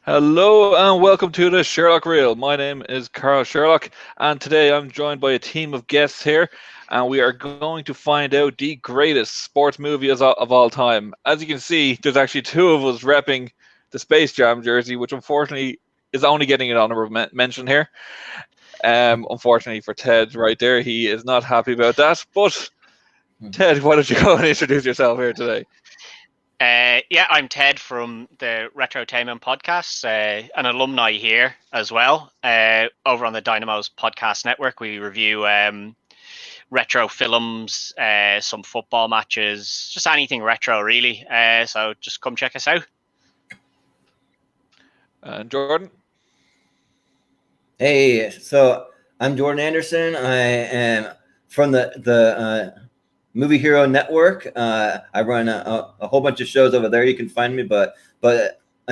Hello and welcome to the Sherlock Reel. My name is Carl Sherlock, and today I'm joined by a team of guests here, and we are going to find out the greatest sports movie of all time. As you can see, there's actually two of us repping the Space Jam jersey, which unfortunately is only getting an honorable mention here. Unfortunately for Ted, right there, he is not happy about that. But Ted, why don't you go and introduce yourself here today? I'm Ted from the Retrotainment podcast, an alumni here as well. Over on the Dynamo's podcast network, we review retro films, some football matches, just anything retro really. So just come check us out. And Jordan? Hey, so I'm Jordan Anderson. I am from the Movie Hero Network. I run a whole bunch of shows over there. You can find me, but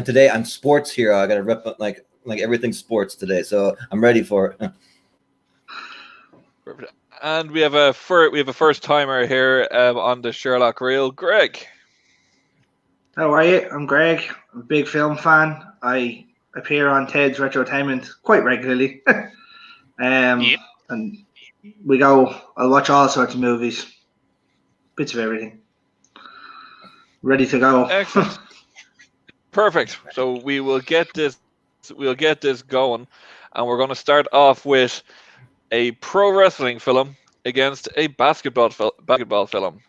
today I'm sports hero. I got to rep like everything sports today, so I'm ready for it. Perfect. And we have a first timer here on the Sherlock Reel, Greg. How are you? I'm Greg. I'm a big film fan. I appear on Ted's Retrotainment quite regularly. Yep. And I'll watch all sorts of movies. Bits of everything. Ready to go. Excellent. Perfect. So we will get this going, and we're going to start off with a pro wrestling film against a basketball film.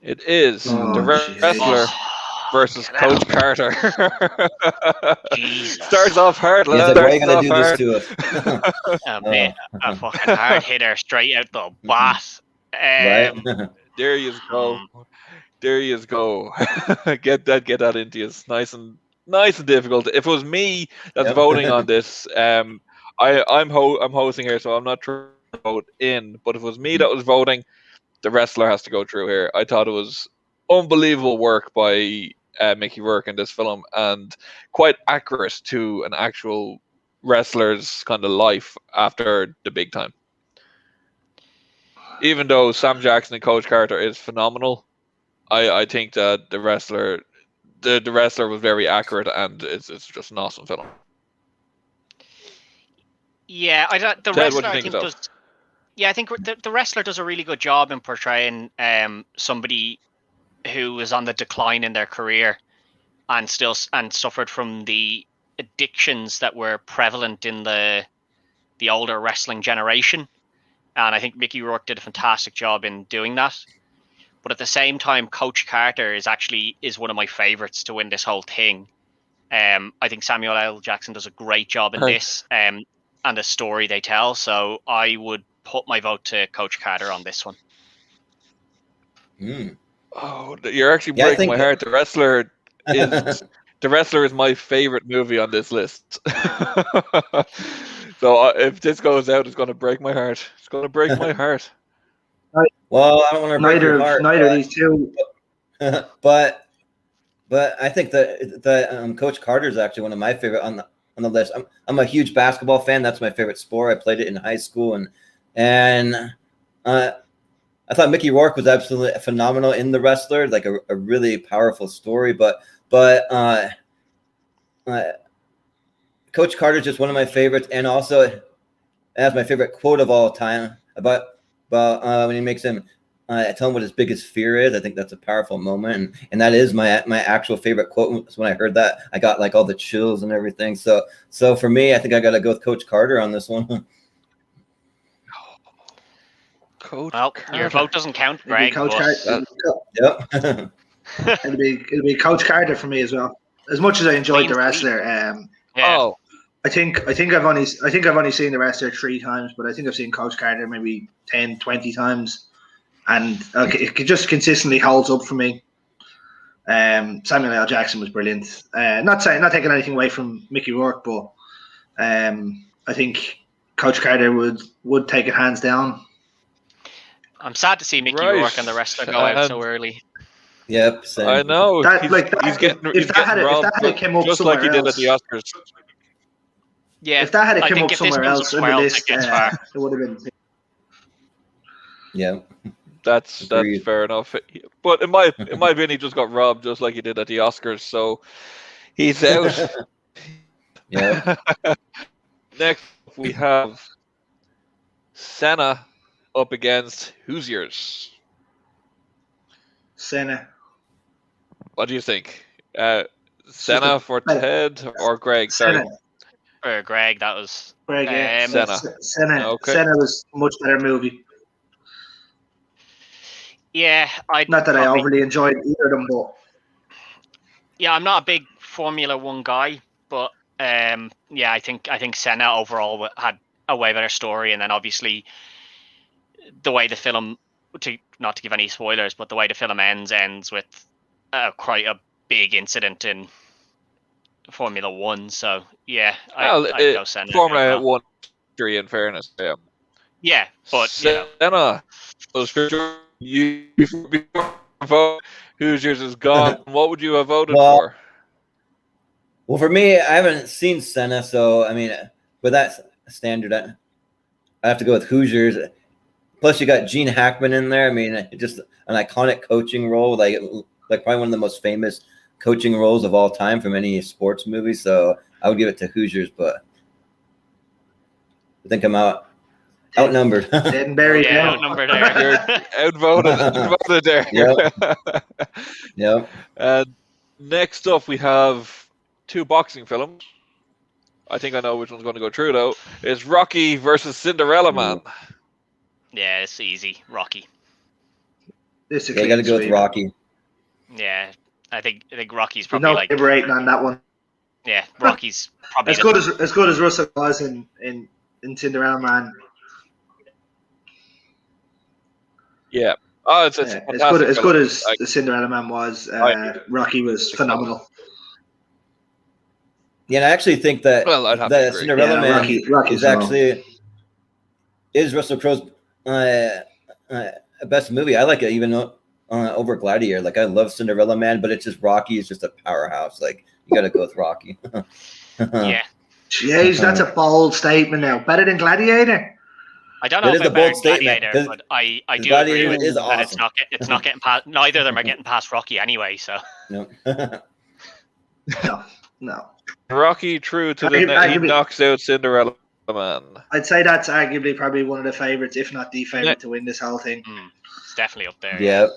It is The Wrestler versus Coach Carter. Starts off hard. Why are you going to do this to us? Man, a fucking hard hitter straight out the bat. Right? There you go. There you go. Get that into you. It's nice and difficult. If it was me that's voting on this, I'm hosting here, so I'm not trying to vote in. But if it was me that was voting, the wrestler has to go through here. I thought it was unbelievable work by Mickey Rourke in this film, and quite accurate to an actual wrestler's kind of life after the big time. Even though Sam Jackson and Coach Carter is phenomenal, I think that the wrestler was very accurate, and it's just an awesome film. Yeah, the Ted, wrestler what do you I think think of? does. Yeah, I think the wrestler does a really good job in portraying somebody who is on the decline in their career and suffered from the addictions that were prevalent in the older wrestling generation. And I think Mickey Rourke did a fantastic job in doing that. But at the same time, Coach Carter is one of my favorites to win this whole thing. I think Samuel L. Jackson does a great job in this and the story they tell. So I would put my vote to Coach Carter on this one. Oh, you're actually breaking my heart. The Wrestler is my favorite movie on this list. So if this goes out, it's going to break my heart. It's going to break my heart. Well, I don't want to break your heart. Neither of these two. But I think that Coach Carter is actually one of my favorite on the list. I'm a huge basketball fan. That's my favorite sport. I played it in high school, and I thought Mickey Rourke was absolutely phenomenal in The Wrestler, like a really powerful story. But Coach Carter is just one of my favorites, and also that's my favorite quote of all time about when he makes him tell him what his biggest fear is. I think that's a powerful moment, and that is my actual favorite quote. So when I heard that, I got like all the chills and everything. So for me, I think I got to go with Coach Carter on this one. Your vote doesn't count, Greg. Yep. It'll be Coach Carter for me as well. As much as I enjoyed The Wrestler, I think I've only seen The Wrestler 3 times, but I think I've seen Coach Carter maybe 10, 20 times, and it just consistently holds up for me. Samuel L. Jackson was brilliant. Not taking anything away from Mickey Rourke, but I think Coach Carter would take it hands down. I'm sad to see Mickey Rourke and The Wrestler go out so early. Yep, same. I know. He's getting robbed, came up just like he did at the Oscars. Yeah, if that had come up somewhere else in the list, it would have been. Yeah, that's fair enough. But in my opinion, he just got robbed, just like he did at the Oscars. So he's out. Yeah. Next, we have Senna up against Hoosiers. Senna. What do you think? just Senna a- for Ted or Greg? Sorry, Senna. For Greg, that was Greg, yeah. Senna. Senna. Okay. Senna was a much better movie. Yeah, Not that I overly enjoyed either of them, but yeah, I'm not a big Formula One guy, but yeah, I think Senna overall had a way better story, and then obviously the way the film, not to give any spoilers, but the way the film ends with quite a big incident in Formula One. So yeah, I'd go Senna. Formula One, in fairness, yeah. Yeah, but Senna was you before Hoosiers is gone. What would you have voted for? Well, for me, I haven't seen Senna, so I mean, with that standard, I have to go with Hoosiers. Plus, you got Gene Hackman in there. I mean, just an iconic coaching role, like probably one of the most famous coaching roles of all time from any sports movie. So I would give it to Hoosiers, but I think I'm outnumbered. Outnumbered there. You're outvoted there. Yep. Next up, we have two boxing films. I think I know which one's going to go through, though. It's Rocky versus Cinderella Man. Yeah, it's easy. Rocky. You got to go with Rocky. Yeah, I think Rocky's probably no rating on that one. Yeah, Rocky's probably as good as Russell was in Cinderella Man. Yeah. Oh, it's as good as the Cinderella Man was. Rocky was phenomenal. Yeah, and I actually think that the Cinderella Man Rocky is Russell Crowe's best movie. I like it even over Gladiator. Like, I love Cinderella Man, but it's just Rocky is just a powerhouse. Like, you got to go with Rocky. Yeah. Jeez, that's a bold statement now. Better than Gladiator? I don't know if it's bold Gladiator, but I do Gladiator agree with awesome. That it's not getting past. Neither of them are getting past Rocky anyway. So no. Rocky, true to the net, he knocks out Cinderella Man. I'd say that's arguably probably one of the favorites, if not the favorite, to win this whole thing. It's definitely up there. Yep.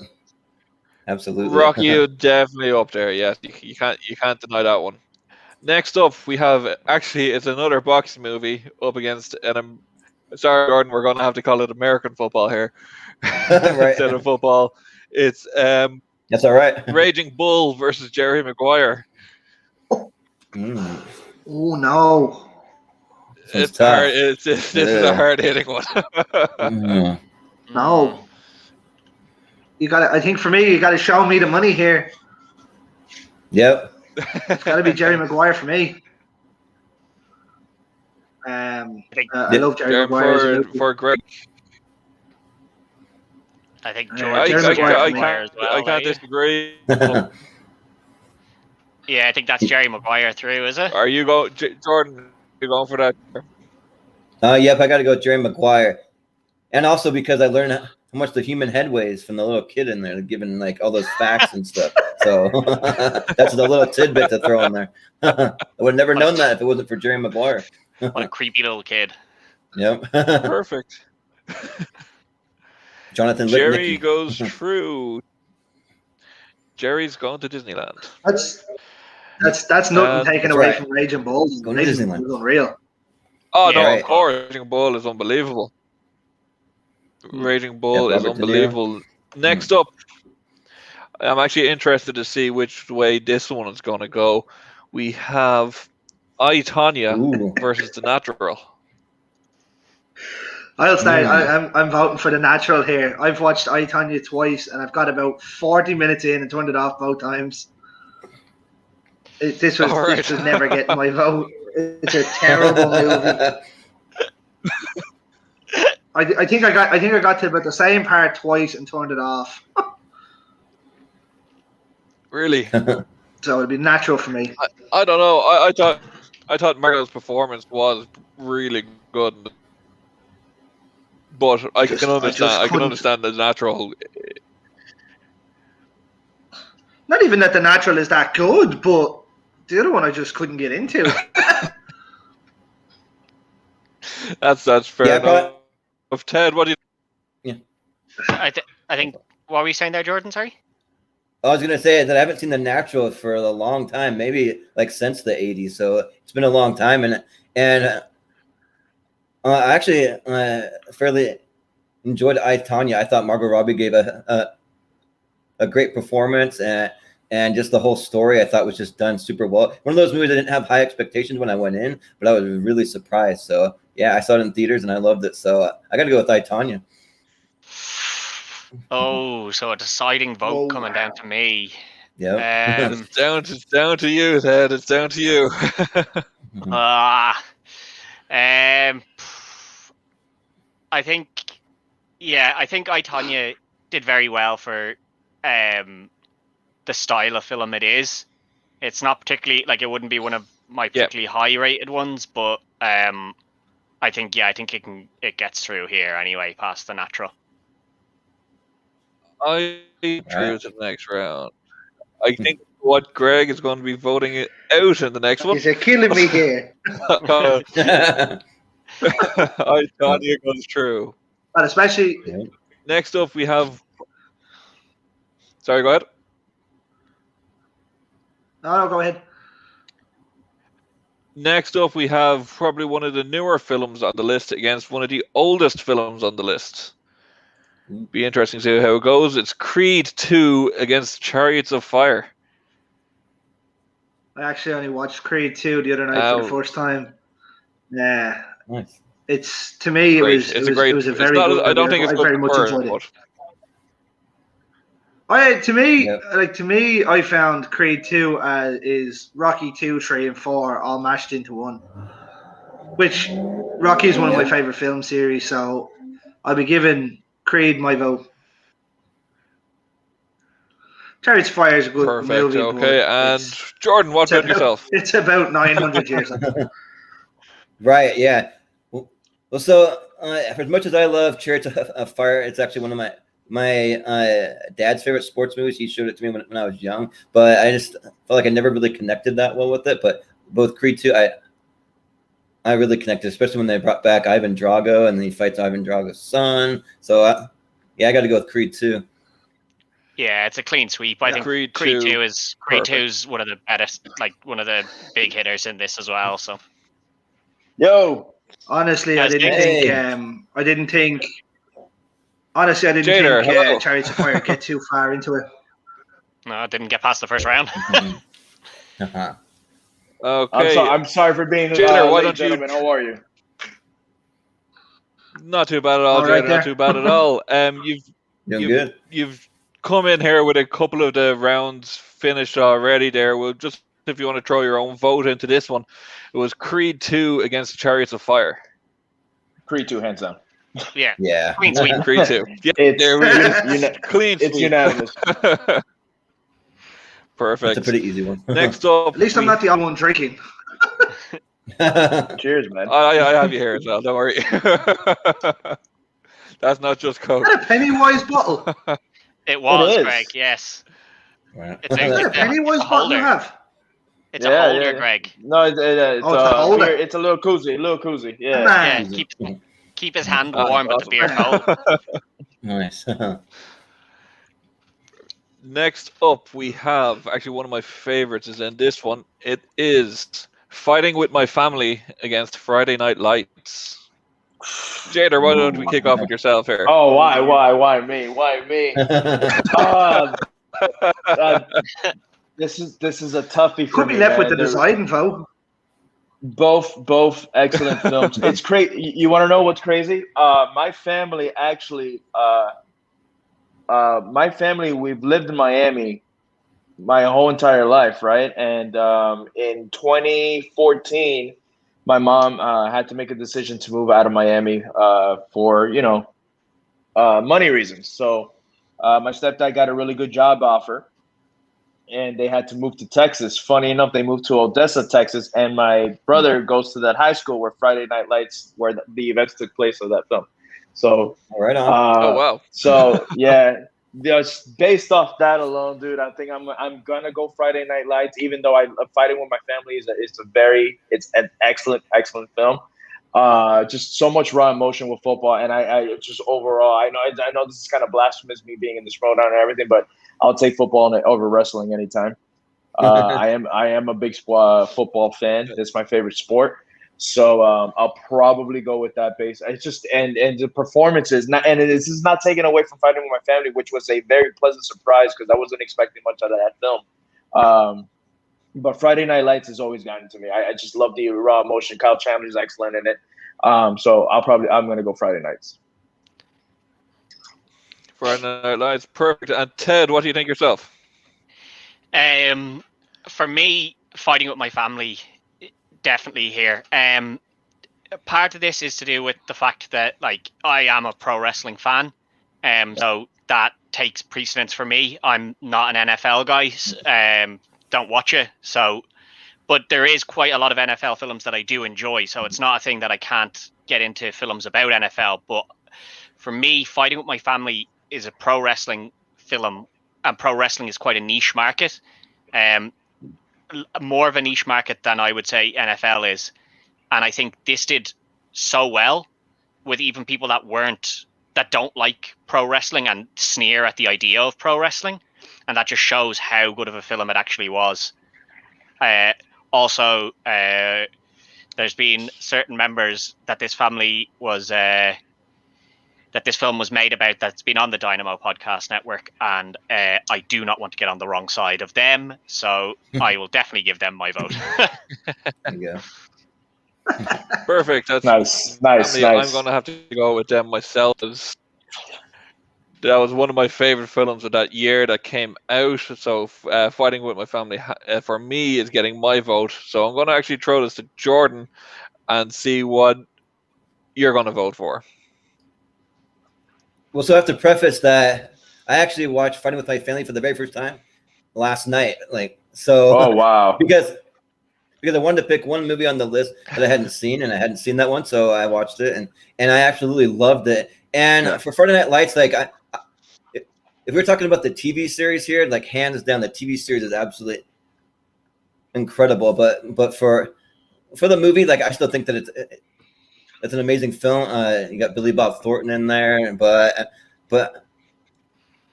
Absolutely. Rocky is definitely up there. Yes, you can't deny that one. Next up, we have it's another boxing movie up against, and I'm sorry, Gordon, we're going to have to call it American football here instead of football. It's that's all right. Raging Bull versus Jerry Maguire. Oh no! It's hard. This is a hard hitting one. No. You got. I think for me, you got to show me the money here. Yep. It's got to be Jerry Maguire for me. I love Jerry Maguire for Greg. I think I can't disagree. Yeah, I think that's Jerry Maguire through, is it? Are you Jordan? You going for that? Yep, I got to go with Jerry Maguire, and also because I learned how much the human head weighs from the little kid in there, giving like all those facts and stuff. So that's the little tidbit to throw in there. I would have never known that if it wasn't for Jerry Maguire. What a creepy little kid. Yep. Perfect. Jonathan Jerry goes through. Jerry's going to Disneyland. That's nothing taken away from Raging Bull. Going to Disneyland. It's unreal. Oh no, of course, Raging Bull is unbelievable. Raging Bull is unbelievable. Next up, I'm actually interested to see which way this one is going to go. We have I, Tonya versus The Natural. I'll start. I'm voting for The Natural here. I've watched I, Tonya twice, and I've got about 40 minutes in and turned it off both times. This was never getting my vote. It's a terrible movie. I think I got to about the same part twice and turned it off. Really? So it'd be Natural for me. I don't know. I thought Margot's performance was really good, but I can understand The Natural. Not even that The Natural is that good, but The other one I just couldn't get into. That's fair enough. Ted, what do you? I think. What were you saying there, Jordan? Sorry. I was gonna say that I haven't seen The Natural for a long time, maybe like since the '80s. So it's been a long time, and I actually fairly enjoyed I, Tonya. I thought Margot Robbie gave a great performance, and just the whole story I thought was just done super well. One of those movies I didn't have high expectations when I went in, but I was really surprised. So yeah, I saw it in theaters and I loved it. So I got to go with I, Tonya. Oh, so a deciding vote coming down to me. Yeah. It's down to you, Ted. It's down to you. I think I, Tonya did very well for the style of film it is. It's not particularly like it wouldn't be one of my particularly high rated ones, but I think it gets through here anyway past The Natural. I through to the next round. I think what Greg is going to be voting it out in the next one. Is it killing me here? I Tonya goes through. But especially next up we have. Sorry, go ahead. No, go ahead. Next up we have probably one of the newer films on the list against one of the oldest films on the list. Be interesting to see how it goes. It's Creed 2 against Chariots of Fire. I actually only watched Creed 2 the other night for the first time. Yeah. Nice. It's to me it was a very good. I don't think it's I very much enjoyed it. To me, I found Creed 2 is Rocky 2, 3, and 4 all mashed into one. Which Rocky is one of my favorite film series, so I'll be giving Creed my vote. Chariots of Fire is a good movie. Okay, and Jordan, what about yourself? It's about 900 years ago. Right, yeah. Well, so for as much as I love Chariots of Fire, it's actually one of my dad's favorite sports movies. He showed it to me when I was young, but I just felt like I never really connected that well with it. But both Creed 2, I really connected, especially when they brought back Ivan Drago and then he fights Ivan Drago's son. So I got to go with Creed 2. Yeah, it's a clean sweep. I think Creed 2 is one of the best, like one of the big hitters in this as well. So, honestly, I didn't think Chariots of Fire get too far into it. No, I didn't get past the first round. Okay, I'm sorry for being Jader, why late, don't you? Gentlemen. How are you? Not too bad at all, Jader. Not too bad at all. You've come in here with a couple of the rounds finished already. There, well, just if you want to throw your own vote into this one, it was Creed 2 against Chariots of Fire. Creed 2, hands down. Yeah. Clean sweep. Creed 2. Yeah, clean. It's unanimous. Perfect. It's a pretty easy one. Next up, at least I'm not the only one drinking. Cheers, man. I have you here as well. Don't worry. That's not just Coke. Is that a Pennywise bottle? It was, Greg. Yes. Wow. It's a Pennywise bottle you have. It's a holder, Greg. No, it's a holder. It's a little koozie. Yeah. Keep his hand warm, but the beer cold. Nice. Next up, we have actually one of my favorites is in this one. It is Fighting with My Family against Friday Night Lights. Jader, why don't we kick off with yourself here? Oh, why me? This is a toughie for Could me. Be left with the deciding vote. Both excellent films. It's crazy. You want to know what's crazy? My family actually. We've lived in Miami my whole entire life, right? And in 2014, my mom had to make a decision to move out of Miami for money reasons. So my stepdad got a really good job offer, and they had to move to Texas. Funny enough, they moved to Odessa, Texas, and my brother goes to that high school where Friday Night Lights, where the events took place of that film. So right on. Oh wow. So yeah, just based off that alone, dude, I think I'm gonna go Friday Night Lights. Even though Fighting with My Family is it's an excellent film. Just so much raw emotion with football, and I just overall, I know this is kind of blasphemous, me being in this throwdown and everything, but I'll take football over wrestling anytime. I am a big football fan. It's my favorite sport. So I'll probably go with that base. It's just and the performances, this is not taken away from Fighting with My Family, which was a very pleasant surprise because I wasn't expecting much out of that film. But Friday Night Lights has always gotten to me. I just love the raw emotion. Kyle Chandler's excellent in it. So I'm going to go Friday Nights. Friday Night Lights, perfect. And Ted, what do you think yourself? For me, Fighting with My Family, definitely here. Part of this is to do with the fact that I am a pro wrestling fan, so that takes precedence for me. I'm not an NFL guy, don't watch it. So, but there is quite a lot of NFL films that I do enjoy. So it's not a thing that I can't get into films about NFL. But for me, Fighting with My Family is a pro wrestling film, and pro wrestling is quite a niche market. More of a niche market than I would say NFL is. And I think this did so well with even people that don't like pro wrestling and sneer at the idea of pro wrestling. And that just shows how good of a film it actually was. Also, there's been certain members that this family was that this film was made about that's been on the Dynamo Podcast Network, and I do not want to get on the wrong side of them, so I will definitely give them my vote. There you go. Perfect. That's nice. I'm going to have to go with them myself. That was one of my favorite films of that year that came out. So Fighting with My Family, for me, is getting my vote. So I'm going to actually throw this to Jordan and see what you're going to vote for. Well, so I have to preface that I actually watched Fighting with My Family for the very first time last night. Oh, wow. because I wanted to pick one movie on the list that I hadn't seen, and I hadn't seen that one, so I watched it, and I absolutely loved it. And for Friday Night Lights, if we're talking about the TV series here, hands down, the TV series is absolutely incredible. But for the movie, I still think that it's an amazing film. You got Billy Bob Thornton in there, but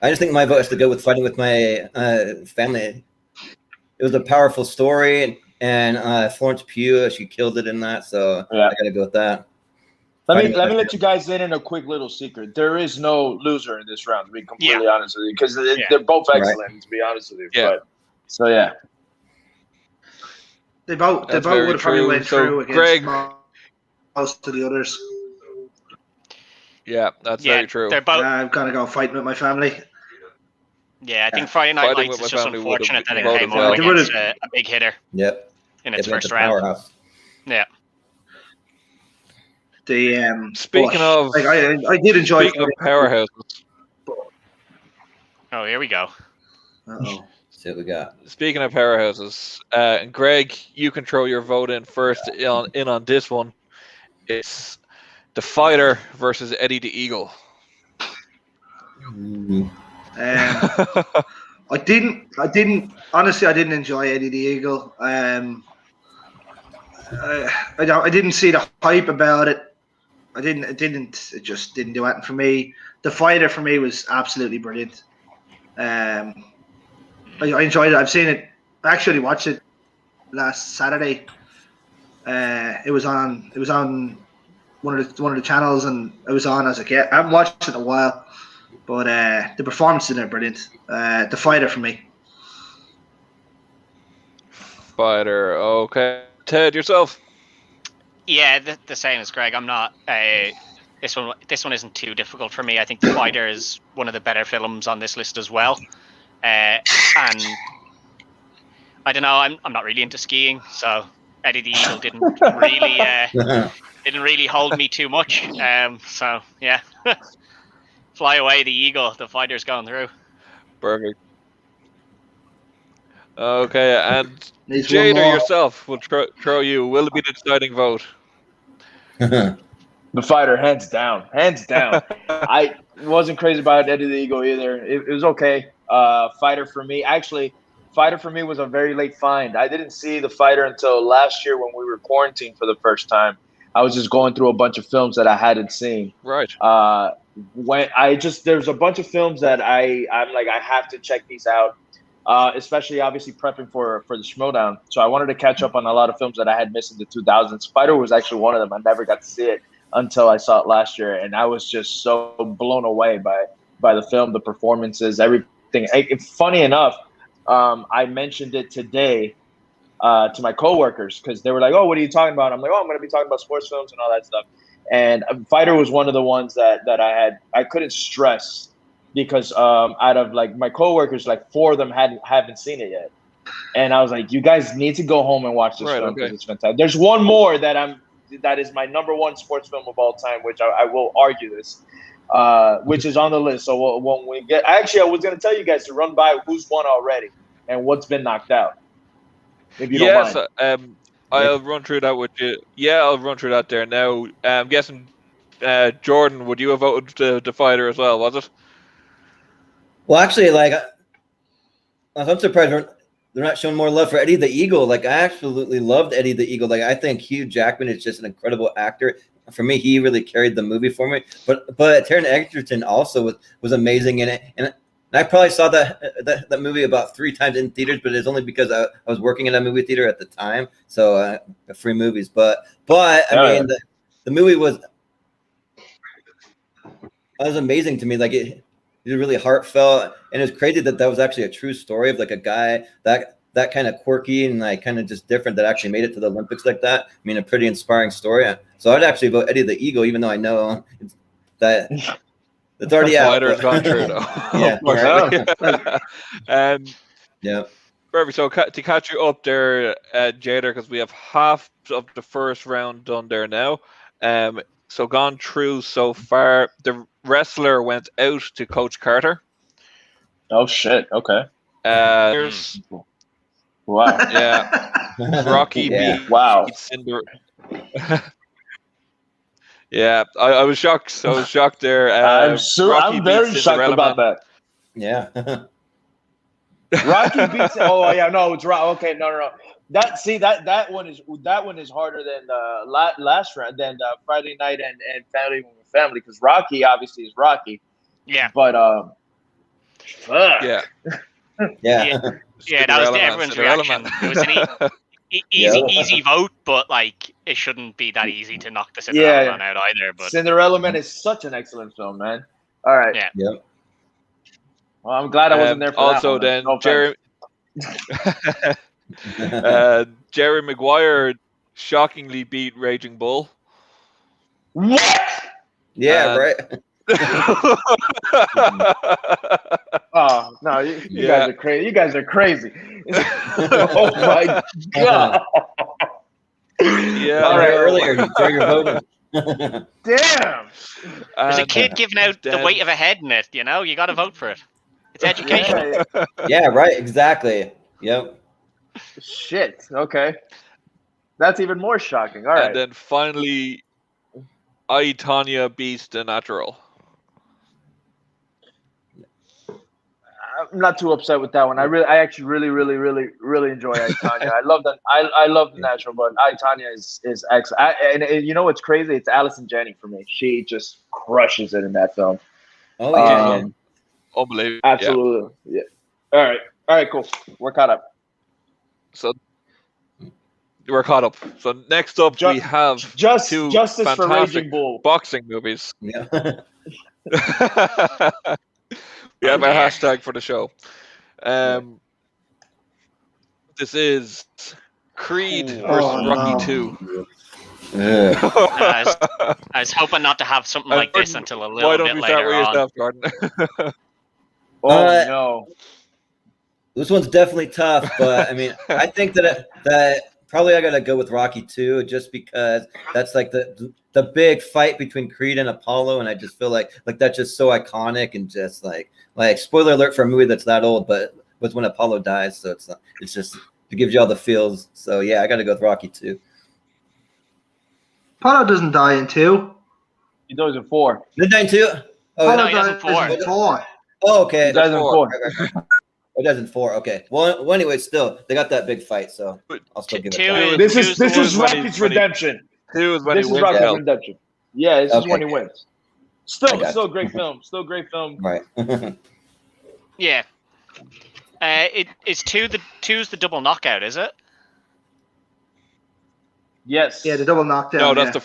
I just think my vote has to go with Fighting with My Family. It was a powerful story, and Florence Pugh, she killed it in that. So I got to go with that. Let me let you guys in a quick little secret. There is no loser in this round, to be completely honest with you, because they're both excellent, to be honest with you. Yeah. But, so, yeah. They both would have probably went through against Greg, most of the others. Yeah, that's very true. They're both. I've got to go Fighting with My Family. Yeah, I think Friday Night Lights is just unfortunate that it came up against a big hitter. Yep. In its first round. Powerhouse. Yeah. Speaking of, I did enjoy. Speaking of powerhouses. Oh, here we go. Uh-oh. See what we got. Speaking of powerhouses, Greg, you can throw your vote in first on this one. It's The Fighter versus Eddie the Eagle. I didn't enjoy Eddie the Eagle. I didn't see the hype about it. It just didn't do anything for me. The Fighter for me was absolutely brilliant. I enjoyed it. I've seen it. I actually watched it last Saturday. It was on one of the channels, and it was on as a kid. I haven't watched it in a while, but the performances in it are brilliant. The Fighter for me. Fighter, okay. Ted, yourself? Yeah, the same as Greg. I'm not. This one isn't too difficult for me. I think The Fighter is one of the better films on this list as well. And I don't know. I'm not really into skiing, so Eddie the Eagle didn't really hold me too much. So yeah, fly away the Eagle. The Fighter's going through. Perfect. Okay, and Jada yourself will throw you. Will it be the deciding vote? The Fighter, hands down. Wasn't crazy about Eddie the Eagle either. It was okay. Fighter for me. Actually, Fighter for me was a very late find. I didn't see the Fighter until last year when we were quarantined for the first time. I was just going through a bunch of films that I hadn't seen. Right. There's a bunch of films that I'm like, I have to check these out. Especially obviously prepping for the Schmodown. So I wanted to catch up on a lot of films that I had missed in the 2000s. Fighter was actually one of them. I never got to see it until I saw it last year, and I was just so blown away by the film, the performances, everything. Funny enough, I mentioned it today to my coworkers because they were like, "Oh, what are you talking about?" I'm like, "Oh, I'm going to be talking about sports films and all that stuff." And Fighter was one of the ones that I couldn't stress because out of like my coworkers, like 4 of them haven't seen it yet, and I was like, "You guys need to go home and watch this film because it's fantastic." There's one more that is my number 1 sports film of all time, which I will argue this, which is on the list. So when we get, actually, I was going to tell you guys to run by who's won already and what's been knocked out. If you don't mind. I'll run through that with you. Yeah, I'll run through that there now. I'm guessing, Jordan, would you have voted the Fighter as well, was it? Well, actually, like, I'm surprised they're not showing more love for Eddie the Eagle. Like, I absolutely loved Eddie the Eagle. Like, I think Hugh Jackman is just an incredible actor. For me, he really carried the movie for me. But Taron Egerton also was amazing in it. And I probably saw that movie about 3 times in theaters, but it's only because I was working in a movie theater at the time, so free movies. But I mean, the movie was amazing to me. Like it was really heartfelt, and it was crazy that was actually a true story of like a guy that kind of quirky and like kind of just different that actually made it to the Olympics like that. I mean, a pretty inspiring story. So I'd actually vote Eddie the Eagle, even though I know that. It's already out. Fighter's gone through though. Yeah. Yeah. Perfect. So to catch you up there, Jader, because we have half of the first round done there now. So gone through so far. The wrestler went out to Coach Carter. Oh shit! Okay. Wow. Yeah. Rocky beat Cinder. Yeah, I was shocked. I was shocked there. I'm very shocked about that. Yeah. Rocky beats. Oh yeah, no, it's right. Okay, no. That one is harder than last round than Friday night and family because Rocky obviously is Rocky. Yeah. But fuck. Yeah. That was everyone's reaction. It was an easy vote, but like it shouldn't be that easy to knock the Cinderella Man out either. But Cinderella Man is such an excellent film, man. All right. Yeah. Yep. Well, I'm glad I wasn't there for also that one. then Jerry Maguire shockingly beat Raging Bull. What? Yeah, right. Oh no, you guys are crazy. You guys are crazy. Oh my god. Yeah. All right, earlier during your voting. Damn. There's a kid giving out the weight of a head in it. You know, you got to vote for it. It's educational. Yeah, right. Exactly. Yep. Shit. Okay. That's even more shocking. All right. And then finally, I, Tanya beats The Natural. I'm not too upset with that one. I actually really enjoy I, Tanya. I love that. I love The Natural, but I, Tanya is excellent. And you know what's crazy? It's Allison Janney for me. She just crushes it in that film. Oh yeah. Unbelievable. Absolutely. Yeah. All right, cool. We're caught up. So we're caught up. So next up we have two Justice for fantastic Raging Bull boxing movies. Yeah. We have our hashtag for the show. This is Creed versus Rocky 2. I was hoping not to have something like this until a little bit later on. Yourself, Gordon? No. This one's definitely tough, but I mean, I think that probably I gotta go with Rocky 2 just because that's like the big fight between Creed and Apollo, and I just feel like that's just so iconic and just like spoiler alert for a movie that's that old, but was when Apollo dies, so it's just it gives you all the feels. So yeah, I gotta go with Rocky 2. Apollo doesn't die in 2. He dies in 4. Did die in 2? Oh, no, he doesn't 2004. Oh, okay. 2004. Right. 2004. Okay. Well, anyway, still they got that big fight, so I'll still give it that. This is when Rocky's redemption. Two is when This he is wins Rocky's the belt. redemption. Yeah, this is when he Okay. wins. Still you. great film. Still great film. Right. Yeah. Is two's the double knockout, is it? Yes. Yeah, the double knockdown. No, that's the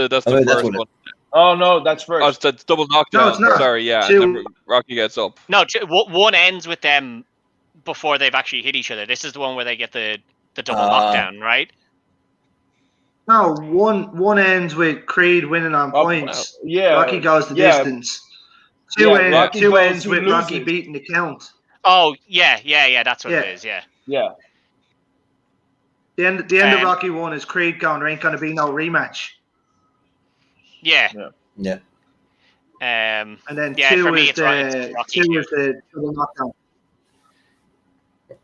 that's first what one. Oh no, that's first. Oh, it's the double knockdown. No, it's not. Sorry, yeah. Two. And then Rocky gets up. No, one ends with them before they've actually hit each other. This is the one where they get the double knockdown, right? No, one ends with Creed winning on points. Yeah. Rocky goes the distance. Two ends with Rocky beating the count. Oh yeah. That's what it is. Yeah. Yeah. The end of Rocky 1 is Creed going, there ain't going to be no rematch. Yeah. And then for two me, is the double knockdown.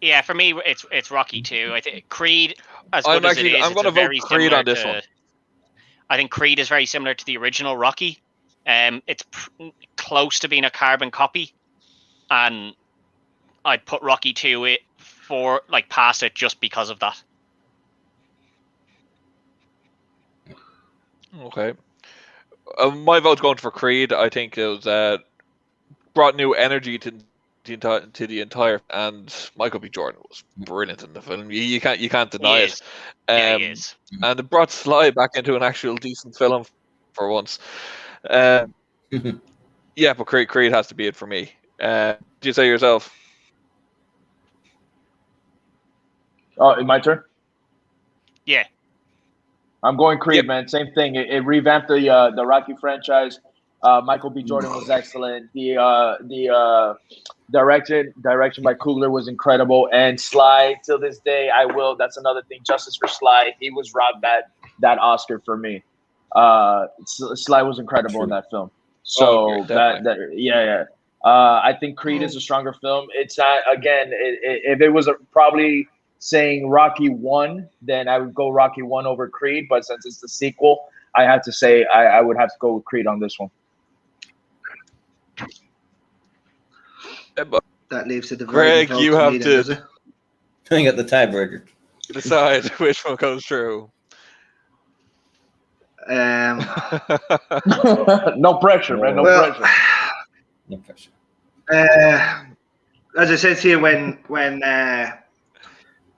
Yeah, for me, it's Rocky 2. I think Creed, as I'm good as it is, going to vote Creed on this one. I think Creed is very similar to the original Rocky. It's close to being a carbon copy, and I'd put Rocky 2 past it just because of that. Okay. My vote's going for Creed. I think it was brought new energy to the entire, and Michael B. Jordan was brilliant in the film. You can't deny it. He is. And it brought Sly back into an actual decent film for once. Yeah, but Creed has to be it for me. Do you say yourself? Oh, my turn. Yeah. I'm going Creed, man. Same thing. It revamped the Rocky franchise. Michael B. Jordan was excellent. The direction by Coogler was incredible. And Sly, till this day, that's another thing. Justice for Sly. He was robbed that Oscar for me. Sly was incredible in that film. So I think Creed is a stronger film. It's not, again, if it was probably saying Rocky 1, then I would go Rocky 1 over Creed. But since it's the sequel, I have to say I would have to go with Creed on this one. That leaves the Greg, you have to I got the tiebreaker. decide which one goes through. No pressure, man. No pressure. No pressure. As I said to you when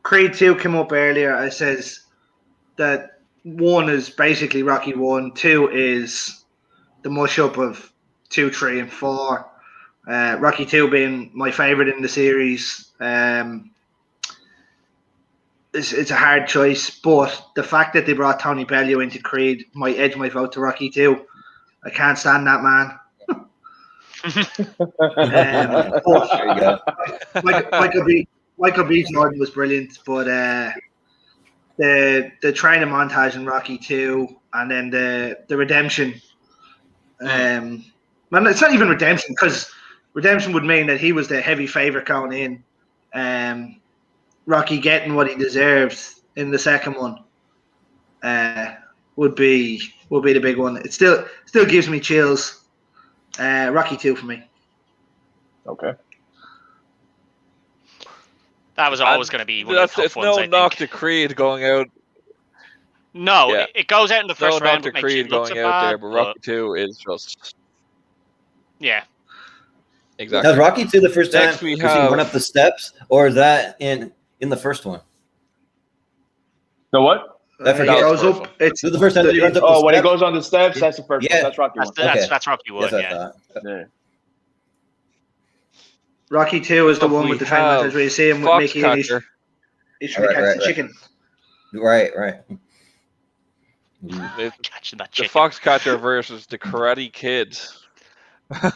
Creed 2 came up earlier, I says that 1 is basically Rocky 1, 2 is the mush up of 2, 3, and 4. Rocky 2 being my favorite in the series. It's a hard choice, but the fact that they brought Tony Bellew into Creed might edge my vote to Rocky 2. I can't stand that man. Michael B. Jordan was brilliant, but the training montage in Rocky 2 and then the redemption. Well, it's not even redemption, because redemption would mean that he was the heavy favorite going in. Rocky getting what he deserves in the second one would be the big one. It still gives me chills. Rocky 2 for me. Okay. That was always going to be one of the tough it's ones, no knock to Creed going out. No, it goes out in the first round. No knock to Creed going out there, but Rocky 2 is just... Yeah. Exactly. Has Rocky 2 the first time Next we he have... went up the steps, or is that in the first one? The what? I forgot. He goes up. It's the first time that he runs up the when he steps? goes on the steps, that's the first one. That's Rocky 1. That's Rocky 1, Yeah. Rocky 2 is the one with the training montage where you see him with Mickey and he's trying to catch the chicken. Right. Catching that chicken. The Foxcatcher versus the Karate Kid. I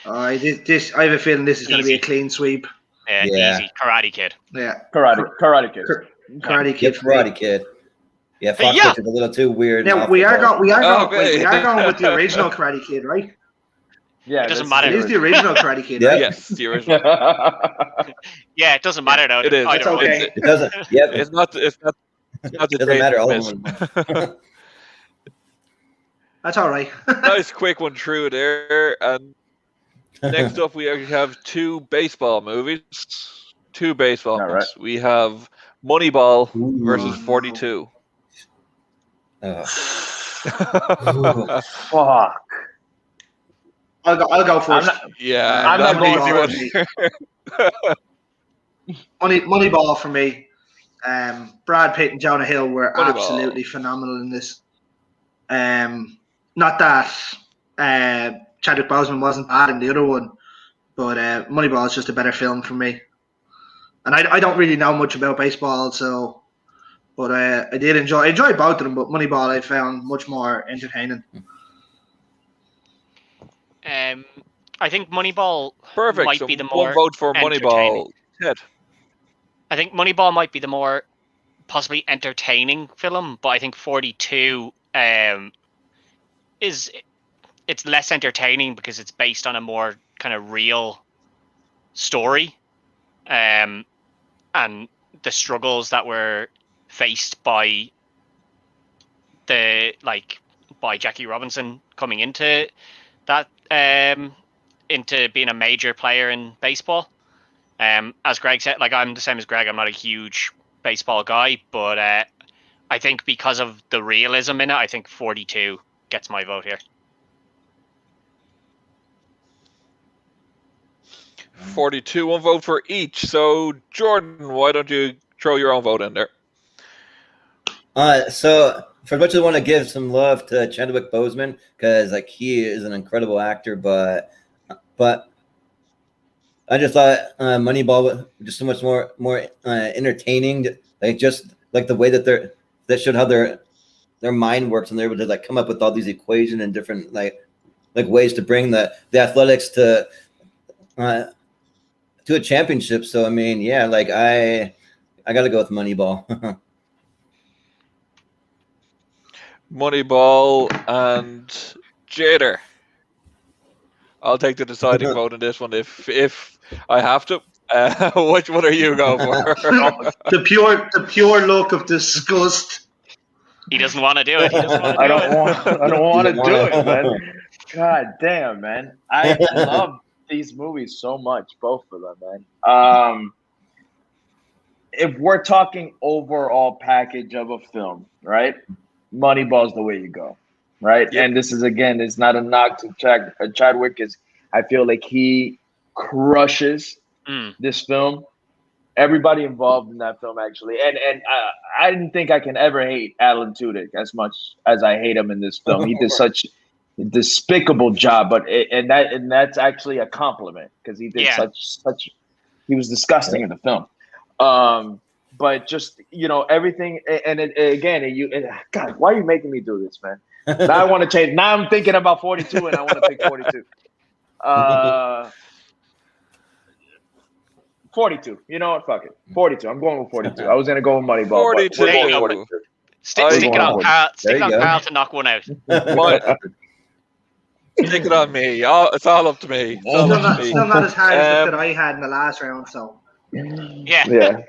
have a feeling this is going to be a clean sweep. Yeah, easy. Karate Kid. Yeah. Karate Kid. Karate Kid. Karate Kid. Yeah, Foxcatcher's a little too weird. Now we are going with the original Karate Kid, right? Yeah, it doesn't matter. It is the original Karate Kid. Yeah. Right? Yes, the original. Yeah, it doesn't matter though. It is. It's okay. It doesn't. Yeah, It's not. It's not. it doesn't matter. All of them. That's all right. Nice quick one through there. And next up, we have two baseball movies. Two baseball All movies. We have Moneyball versus 42. Fuck. I'll go first. I'm not going Moneyball for me. Brad Pitt and Jonah Hill were Moneyball. Absolutely phenomenal in this. Not that Chadwick Boseman wasn't bad in the other one, but Moneyball is just a better film for me. And I don't really know much about baseball, but I did enjoy both of them. But Moneyball I found much more entertaining. I think Moneyball Perfect. might So be the more one vote for entertaining. Moneyball. Ted. I think Moneyball might be the more possibly entertaining film, but I think 42 it's less entertaining because it's based on a more kind of real story, and the struggles that were faced by Jackie Robinson coming into that into being a major player in baseball. As Greg said, I'm the same as Greg. I'm not a huge baseball guy, but I think because of the realism in it, I think 42 gets my vote here. 42, one vote for each. So, Jordan, why don't you throw your own vote in there? So for much as I want to give some love to Chadwick Boseman because he is an incredible actor, but I just thought Moneyball was just so much more entertaining. Just the way that showed how their mind works, and they're able to come up with all these equations and different ways to bring the athletics to a championship. So I mean, yeah, I got to go with Moneyball. Moneyball and Jader. I'll take the deciding vote in this one if I have to. Which one are you going for? the pure look of disgust. He doesn't want to do it. I don't want to do it, man. God damn, man. I love these movies so much, both of them, man. If we're talking overall package of a film, right? Moneyball's the way you go, right? Yep. And this is, again, it's not a knock to Chadwick. I feel like he crushes this film. Everybody involved in that film, actually, and I didn't think I can ever hate Alan Tudyk as much as I hate him in this film. He did such a despicable job, but that's actually a compliment because he did such. He was disgusting in the film. But just, everything, God, why are you making me do this, man? Now I want to change. Now I'm thinking about 42, and I want to pick 42. 42. You know what? Fuck it. 42. I'm going with 42. I was going to go with Moneyball. 42. There you go. 42. Stick it on Carl to knock one out. Stick it on me. It's all up to me. Still not as hard as that I had in the last round, so. Yeah.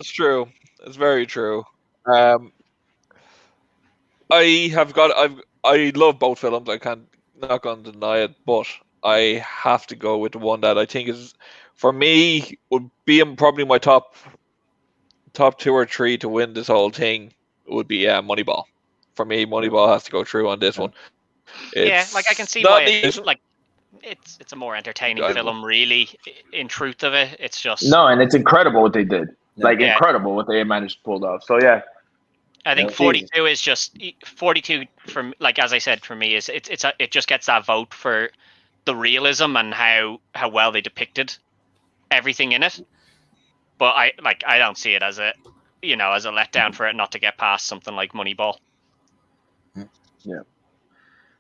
It's true. It's very true. I love both films. I can't not going to deny it, but I have to go with the one that I think is, for me, would be probably my top 2 or 3 to win this whole thing. Would be Moneyball. For me, Moneyball has to go through on this one. I can see why it's a more entertaining film, really. In truth of it, it's just and it's incredible what they did. Incredible what they managed to pull off. So yeah, I think 42 is just 42 from as I said, for me is it just gets that vote for the realism and how well they depicted everything in it. But I don't see it as a letdown for it not to get past something like Moneyball. Yeah.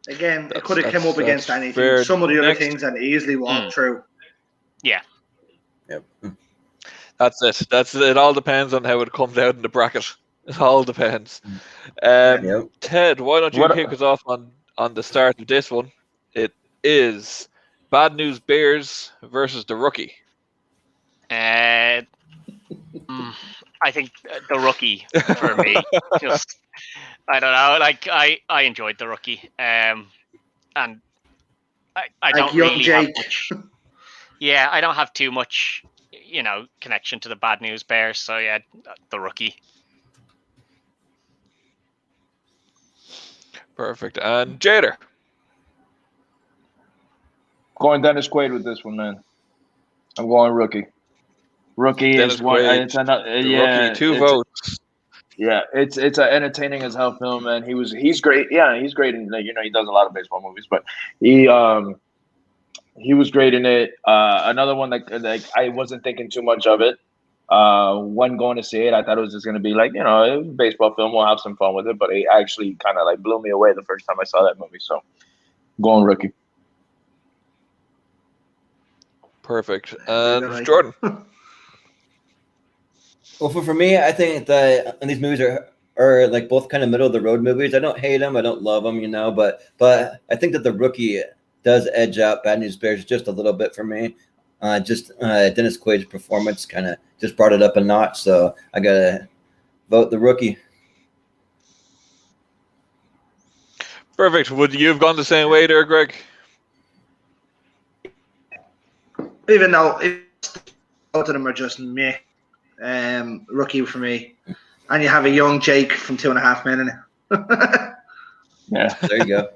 Again, it could have come up against anything. Fair. Some of the other things that easily walked through. Yeah. Yep. That's it. It all depends on how it comes out in the bracket. It all depends. Ted, why don't you kick us off on the start of this one? It is Bad News Bears versus The Rookie. I think The Rookie for me. Just I don't know. Like I enjoyed The Rookie, and I Like don't young really Jake. have much. Yeah, I don't have too much, connection to the Bad News Bears. So yeah, The Rookie. Perfect. And Jader. Going Dennis Quaid with this one, man. I'm going Rookie. Rookie Dennis is one. Quaid, It's another. the Yeah, Rookie, 2 votes. Yeah, it's an entertaining as hell film, and he's great. Yeah, he's great in he does a lot of baseball movies, but he was great in it. Another one like I wasn't thinking too much of it. When going to see it, I thought it was just gonna be like a baseball film. We'll have some fun with it, but it actually kind of like blew me away the first time I saw that movie. So, going Rookie. Perfect. And Jordan. Well, for me, I think that these movies are like both kind of middle of the road movies. I don't hate them, I don't love them, but I think that The Rookie does edge out Bad News Bears just a little bit for me. Dennis Quaid's performance kind of just brought it up a notch, so I gotta vote The Rookie. Perfect. Would you have gone the same way there, Greg? Even though both of them are just meh. Rookie for me, and you have a young Jake from 2.5 Men in it. Yeah, there you go.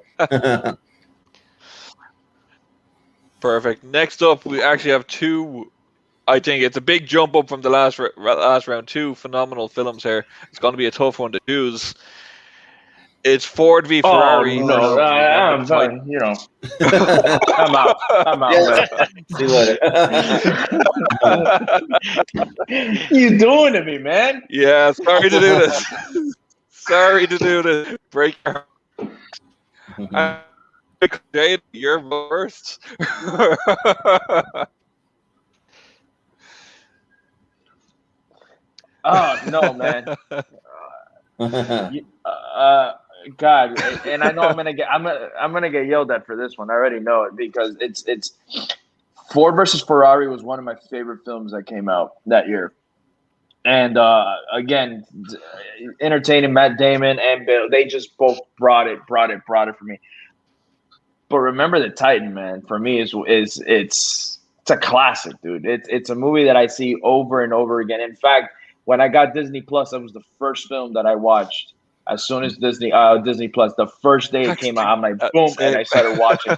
Perfect. Next up, we actually have 2. I think it's a big jump up from the last round. 2 phenomenal films here. It's going to be a tough one to choose. It's Ford v Ferrari. Oh no, I'm done. I'm out. Yeah. See you later. You doing to me, man? Yeah, sorry to do this. Break your heart. Jade, you're first. Oh no, man. God, and I know I'm gonna get yelled at for this one. I already know it because it's Ford versus Ferrari was one of my favorite films that came out that year, and again, entertaining Matt Damon and Bill. They just both brought it for me. But remember the Titan, man. For me, it's a classic, dude. It's a movie that I see over and over again. In fact, when I got Disney Plus, that was the first film that I watched. As soon as Disney Plus, the first day it came out, I'm like, boom, and I started watching.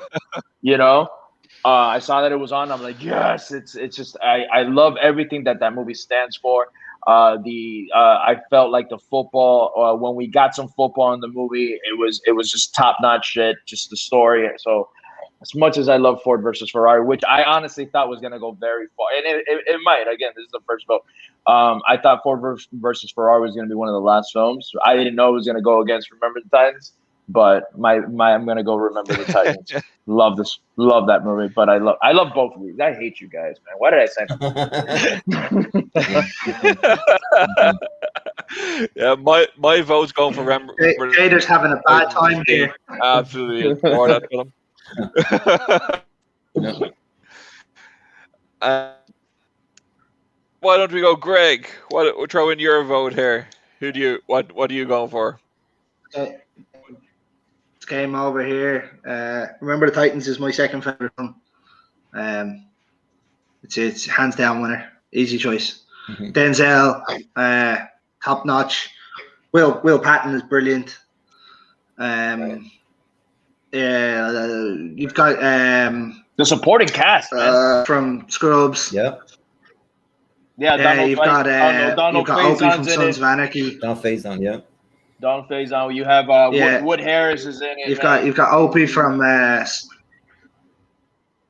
I saw that it was on. I'm like, yes, it's just I love everything that movie stands for. I felt like the football when we got some football in the movie, it was just top notch shit. Just the story. So as much as I love Ford versus Ferrari, which I honestly thought was gonna go very far, and it might. Again, this is the first vote. I thought Ford versus Ferrari was going to be one of the last films. I didn't know it was going to go against Remember the Titans, but I'm going to go Remember the Titans. Love that movie, but I love both of these. I hate you guys, man. Why did I say that? Yeah, my vote's going for Remember. Jader's having a bad time here. Absolutely adore that film. Why don't we go, Greg? We'll throw in your vote here. What are you going for? It's game over here. Remember the Titans is my second favorite film. It's hands down winner. Easy choice. Mm-hmm. Denzel, top notch. Will Patton is brilliant. You've got the supporting cast from Scrubs. Yeah. Yeah, you've got Opie from Sons of Anarchy. Donald Faison, yeah. Donald Faison. You have Wood Harris is in it. You've got Opie from.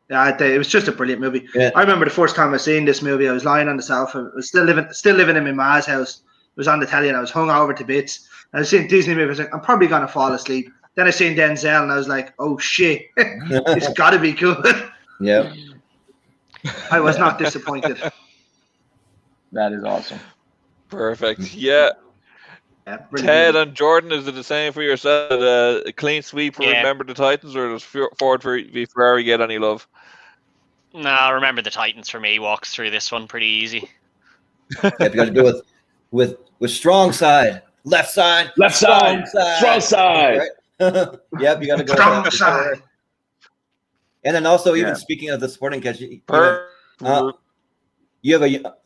It was just a brilliant movie. Yeah. I remember the first time I seen this movie. I was lying on the sofa. I was still living in my ma's house. It was on the telly, and I was hung over to bits. And I was seeing Disney movies. I was like, I'm probably gonna fall asleep. Then I seen Denzel, and I was like, oh shit, it's got to be good. Yeah. I was not disappointed. That is awesome. Perfect. Yeah. Ted and Jordan, is it the same for yourself? A clean sweep for Remember the Titans, or does Ford v Ferrari get any love? No, Remember the Titans for me walks through this one pretty easy. Yep, you got to go with strong side, left side, strong side. Right? Yep, you got to go Strong side. And then also, even speaking of the sporting catch, you have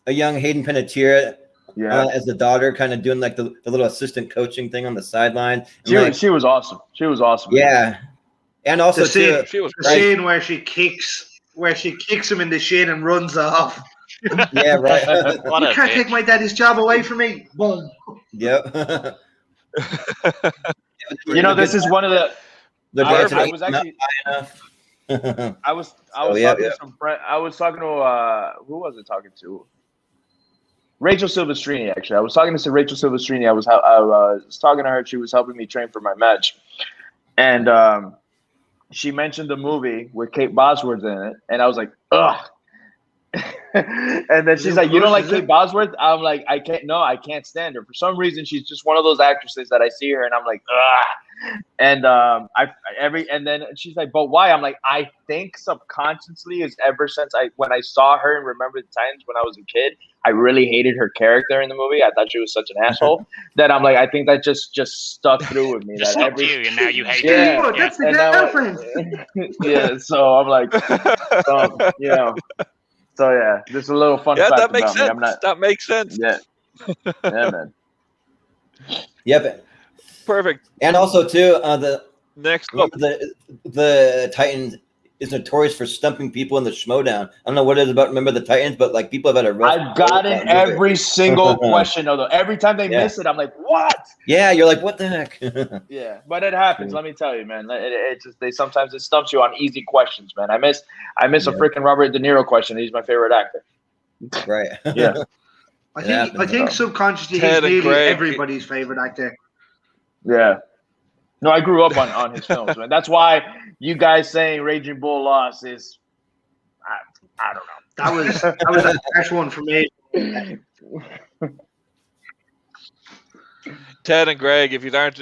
a young Hayden Panettiere as the daughter, kind of doing like the little assistant coaching thing on the sideline. She was awesome. She was awesome. Yeah, and also the scene where she kicks him in the shin and runs off. Yeah, right. You can't take my daddy's job away from me. Boom. Yep. This is one of the. I was talking to who was I talking to? Rachel Silvestrini, actually. I was talking to Rachel Silvestrini. I was talking to her. She was helping me train for my match, and she mentioned the movie with Kate Bosworth in it, and I was like, ugh. And then she's like, "You don't like Kate Bosworth?" I'm like, I can't stand her. For some reason, she's just one of those actresses that I see her and I'm like, ugh. And and then she's like, "But why?" I'm like, I think subconsciously is ever since when I saw her and remember the times when I was a kid, I really hated her character in I thought she was such an asshole that I'm like, I think that just stuck through with me. Just that you, and now you hate her. Yeah, that's the girlfriend. Yeah, so I'm like, So yeah, this is a little fun fact that makes about sense. me. That makes sense. Yeah, yeah, man. Yep. Perfect. And also too, the next up, the Titans is notorious for stumping people in the Schmodown. I don't know what it is about. Remember the Titans, but like people have had a rough. I've gotten every single question though. Every time they miss it, I'm like, what? Yeah, you're like, what the heck? Yeah, but it happens. Let me tell you, man. It just sometimes it stumps you on easy questions, man. I miss a freaking Robert De Niro question. He's my favorite actor. Right. Yeah. I think subconsciously he's nearly everybody's favorite actor. Yeah. No, I grew up on his films, man. That's why you guys saying Raging Bull lost is, I don't know. That was a fresh one for me. Ted and Greg, if you don't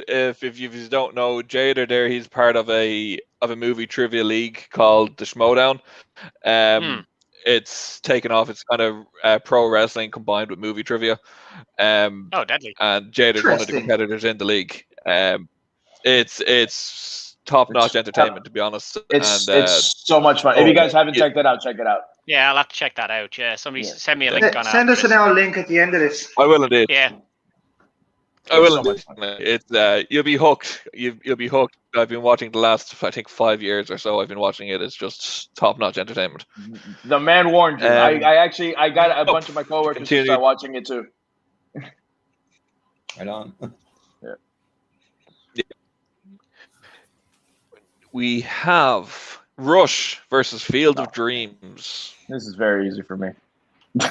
know, Jader there, he's part of a movie trivia league called the Schmodown. It's taken off. It's kind of pro wrestling combined with movie trivia. Deadly. And Jader's one of the competitors in the league. It's top-notch entertainment, to be honest. It's so much fun. If you guys haven't checked that out, check it out. Yeah, I'll have to check that out. Yeah, somebody send me a link on Send us a link at the end of this. I will indeed. Yeah. I will indeed. It's you'll be hooked. You'll be hooked. I've been watching the last, I think, 5 years or so. I've been watching it. It's just top-notch entertainment. The man warned you. I got a bunch of my coworkers to start watching it too. Right on. We have Rush versus Field of Dreams. This is very easy for me.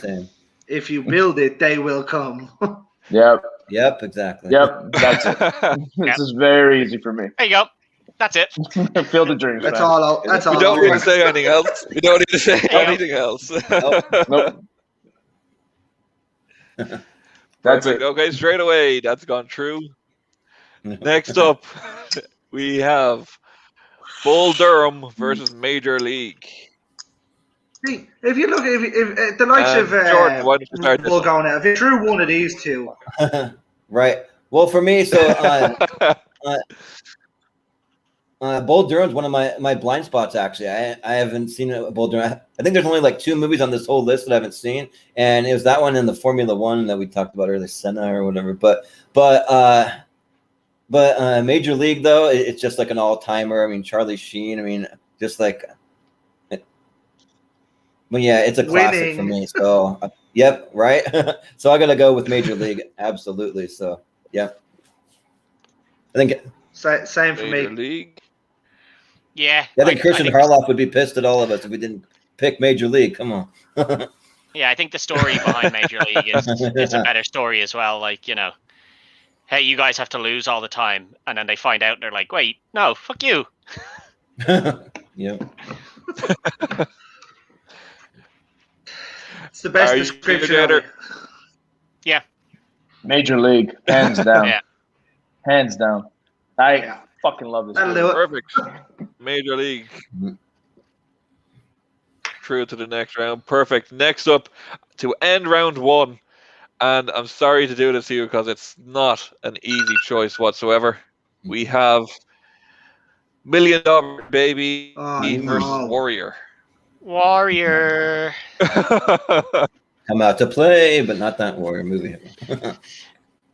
Same. If you build it, they will come. Yep, exactly. Yep, that's it. This is very easy for me. There you go. That's it. Field of Dreams. That's all. That's all. We don't need to say anything else. We don't need to say anything else. Nope. That's it. Okay, straight away. That's gone through. Next up, we have Bull Durham versus Major League. See, if you look, if the likes of Jordan, why don't you start Bull going out, if you drew one of these two, right? Well, for me, so Bull Durham's one of my blind spots. Actually, I haven't seen Bull Durham. I think there's only like 2 movies on this whole list that I haven't seen, and it was that one and the Formula One that we talked about earlier, Senna or whatever. But Major League though, it's just like an all timer. I mean, Charlie Sheen. I mean, just like. But yeah, it's a classic for me. So, yep, right. So I gotta go with Major League, absolutely. So, yeah, I think same for Major me. League. Yeah, I think Christian Harloff would be pissed at all of us if we didn't pick Major League. Come on. Yeah, I think the story behind Major League is a better story as well. Like, hey, you guys have to lose all the time, and then they find out and they're like, wait, no, fuck you. Yeah. It's the best description. Yeah. Major League, hands down. Yeah. Hands down. I fucking love this movie. Perfect. Major League. Through to the next round. Perfect. Next up, to end round 1, And I'm sorry to do this to you because it's not an easy choice whatsoever. We have $1 Million Baby versus Warrior. Warrior. Come out to play, but not that Warrior movie.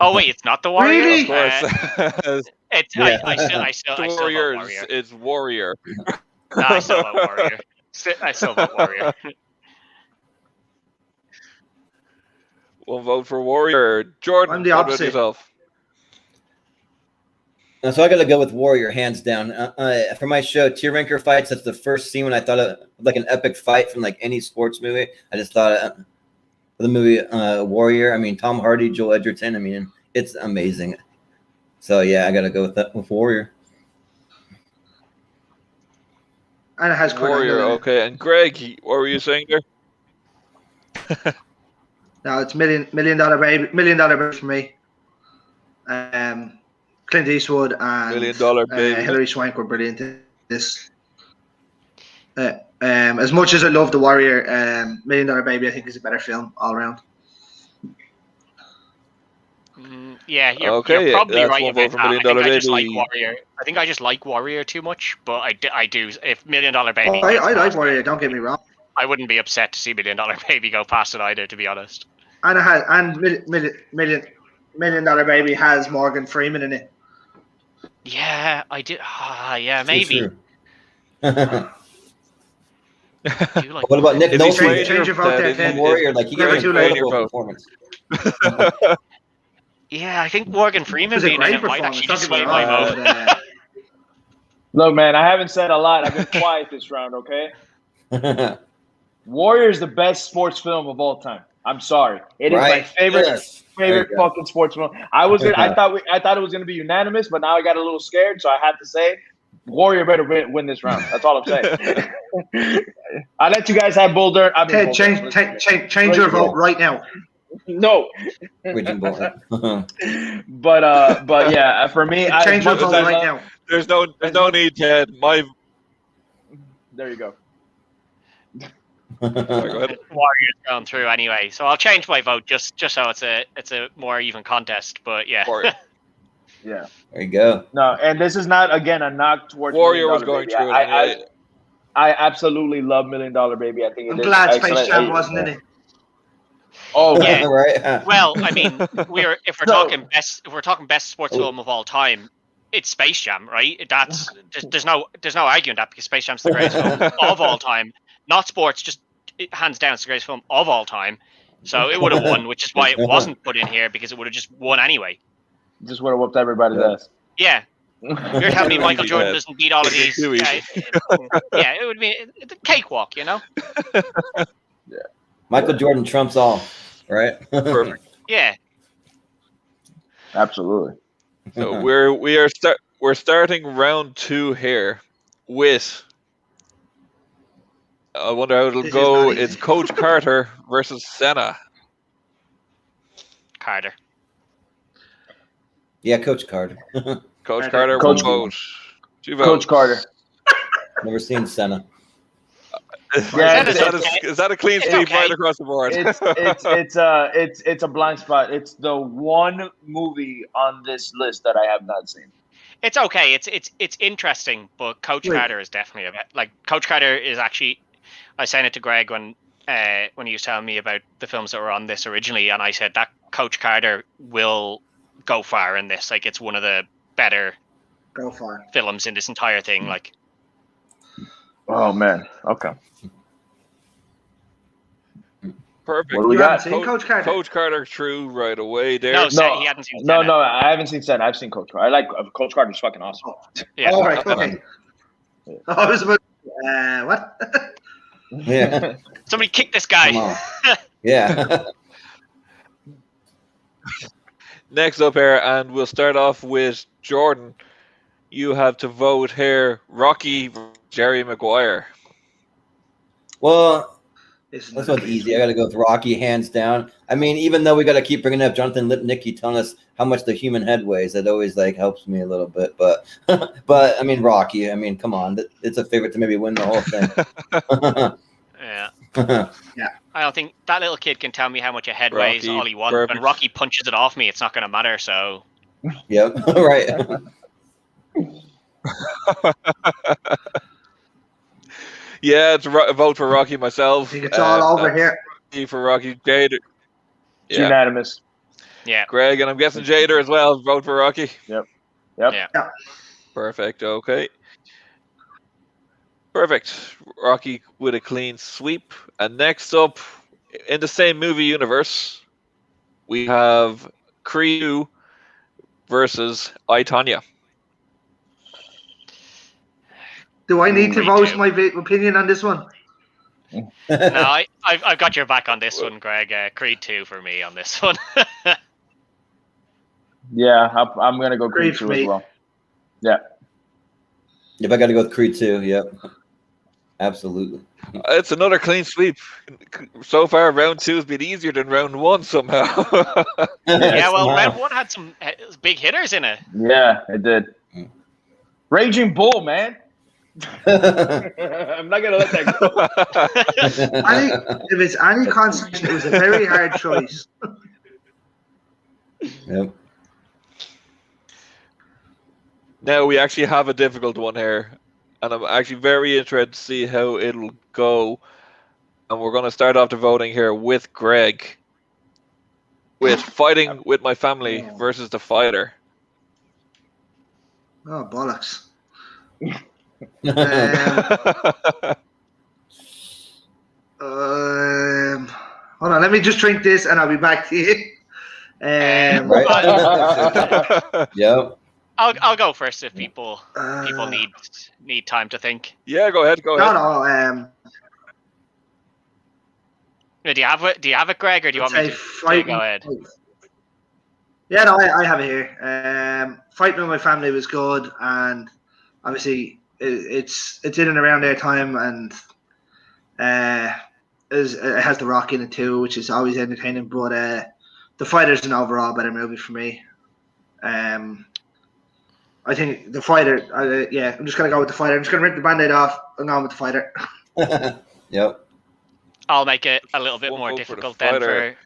Oh wait, it's not the Warrior. Really? Of course. I still vote Warrior. It's Warrior. No, I still vote Warrior. I still vote Warrior. One vote for Warrior. Jordan, I'm the what about opposite. yourself? So I got to go with Warrior, hands down. For my show, Tear Fights, that's the first scene when I thought of like an epic fight from like any sports movie. I just thought of the movie Warrior. I mean, Tom Hardy, Joel Edgerton. I mean, it's amazing. So yeah, I got to go with Warrior. And it has Warrior, okay. And Greg, what were you saying there? No, it's million dollar baby for me. Clint Eastwood and $1 Million Baby. Hilary Swank were brilliant in this. As much as I love The Warrior, $1 Million Baby I think is a better film all around. Yeah, you're probably right about that. I think I just like Warrior too much, but I do. If $1 Million Baby, I like Warrior. Don't get me wrong. I wouldn't be upset to see $1 Million Baby go past it either, to be honest. And it has, and $1 Million Baby has Morgan Freeman in it. Yeah, I did. Yeah, maybe. What about Nick Nolte? Change your vote there, Ken. Warrior, like he gave an incredible performance. Yeah, I think Morgan Freeman being in it might actually sway my vote. Look, man, I haven't said a lot. I've been quiet this round, okay? Warrior is the best sports film of all time. I'm sorry. It is my favorite fucking sports film. I thought it was gonna be unanimous, but now I got a little scared, so I have to say Warrior better win this round. That's all I'm saying. I let you guys have Bull Durham. Ted, change your vote right now. No. But yeah, for me, change your vote right now. There's no need, Ted. There you go. Warrior's gone through anyway, so I'll change my vote just so it's a more even contest. But yeah, yeah, there you go. No, and this is not again a knock towards Warrior was going Baby. through. I absolutely love $1 Million Baby. I think I'm glad Space Jam wasn't in it. Oh yeah, right. Well, I mean, if we're talking best sports film of all time, it's Space Jam, right? That's there's no arguing that because Space Jam's the greatest film of all time. Not sports, just hands down, it's the greatest film of all time. So it would have won, which is why it wasn't put in here because it would have just won anyway. Just would have whooped everybody's ass. Yeah. You're telling me Michael Jordan doesn't beat all of these? Yeah, it would be a cakewalk, you know. Yeah. Michael Jordan trumps all, right? Perfect. Yeah. Absolutely. So we're starting round 2 here with. I wonder how it'll go. It's Coach Carter versus Senna. Carter. Yeah, Coach Carter. Coach Carter. One vote. 2 votes. Coach Carter. Never seen Senna. Yeah, is that a clean sweep right across the board? It's a blind spot. It's the one movie on this list that I have not seen. It's okay. It's interesting, but Coach Carter is definitely a bit like Coach Carter is actually. I sent it to Greg when he was telling me about the films that were on this originally, and I said that Coach Carter will go far in this. Like, it's one of the better films in this entire thing. Like, oh man, okay, perfect. What do we got? Coach Carter. Coach Carter, true right away. There. No, he hadn't seen. No, I haven't seen Senna. I've seen Coach Carter. I like Coach Carter's fucking awesome. Yeah. All right. Okay. I was about. What? Yeah. Somebody kick this guy. Yeah. Next up here, and we'll start off with Jordan. You have to vote here. Rocky, Jerry Maguire. Well, this one's easy. I got to go with Rocky, hands down. I mean, even though we got to keep bringing up Jonathan Lipnicki telling us how much the human head weighs, that always helps me a little bit. But I mean, Rocky. I mean, come on, it's a favorite to maybe win the whole thing. Yeah. I don't think that little kid can tell me how much a head weighs all he wants. Perfect. When Rocky punches it off me, it's not going to matter. So, Yep. Right. Yeah, it's a vote for Rocky myself. I think it's all over here. For Rocky, Jader. It's unanimous. Yeah. Greg, and I'm guessing Jader as well. Vote for Rocky. Yep. Yeah. Perfect. Okay. Perfect. Rocky with a clean sweep. And next up, in the same movie universe, we have Creed 2 versus I, Tonya. Do I need to Creed voice 2. my opinion on this one? No, I've got your back on this one, Greg. Creed 2 for me on this one. Yeah, I'm gonna go Creed Creed 2 for as me. well. Yeah. Yep, I got to go with Creed 2. Yep. Absolutely. It's another clean sweep. So far, round 2 has been easier than round 1 somehow. Yeah, well, Wow. round 1 had some big hitters in it. Yeah, it did. Raging Bull, man. I'm not gonna let that go. If it's any consolation, it was a very hard choice. Yep. Now we actually have a difficult one here, and I'm actually very interested to see how it'll go. And we're going to start off the voting here with Greg, with Fighting with My Family versus The Fighter. Oh, bollocks. Hold on, let me just drink this and I'll be back to you. Right. Yep. I'll go first if people need time to think. Yeah, go ahead. Go ahead. No. Do you have it, Greg, or do you want me to go ahead? Yeah, no, I have it here. Fighting with My Family was good, and obviously it's in and around their time, and it has The Rock in it too, which is always entertaining. But The Fighter's an overall better movie for me. I think The Fighter. I'm just gonna go with The Fighter. I'm just gonna rip the Band-Aid off. I'm going with The Fighter. Yep. I'll make it a little bit One more vote for The difficult then Fighter. for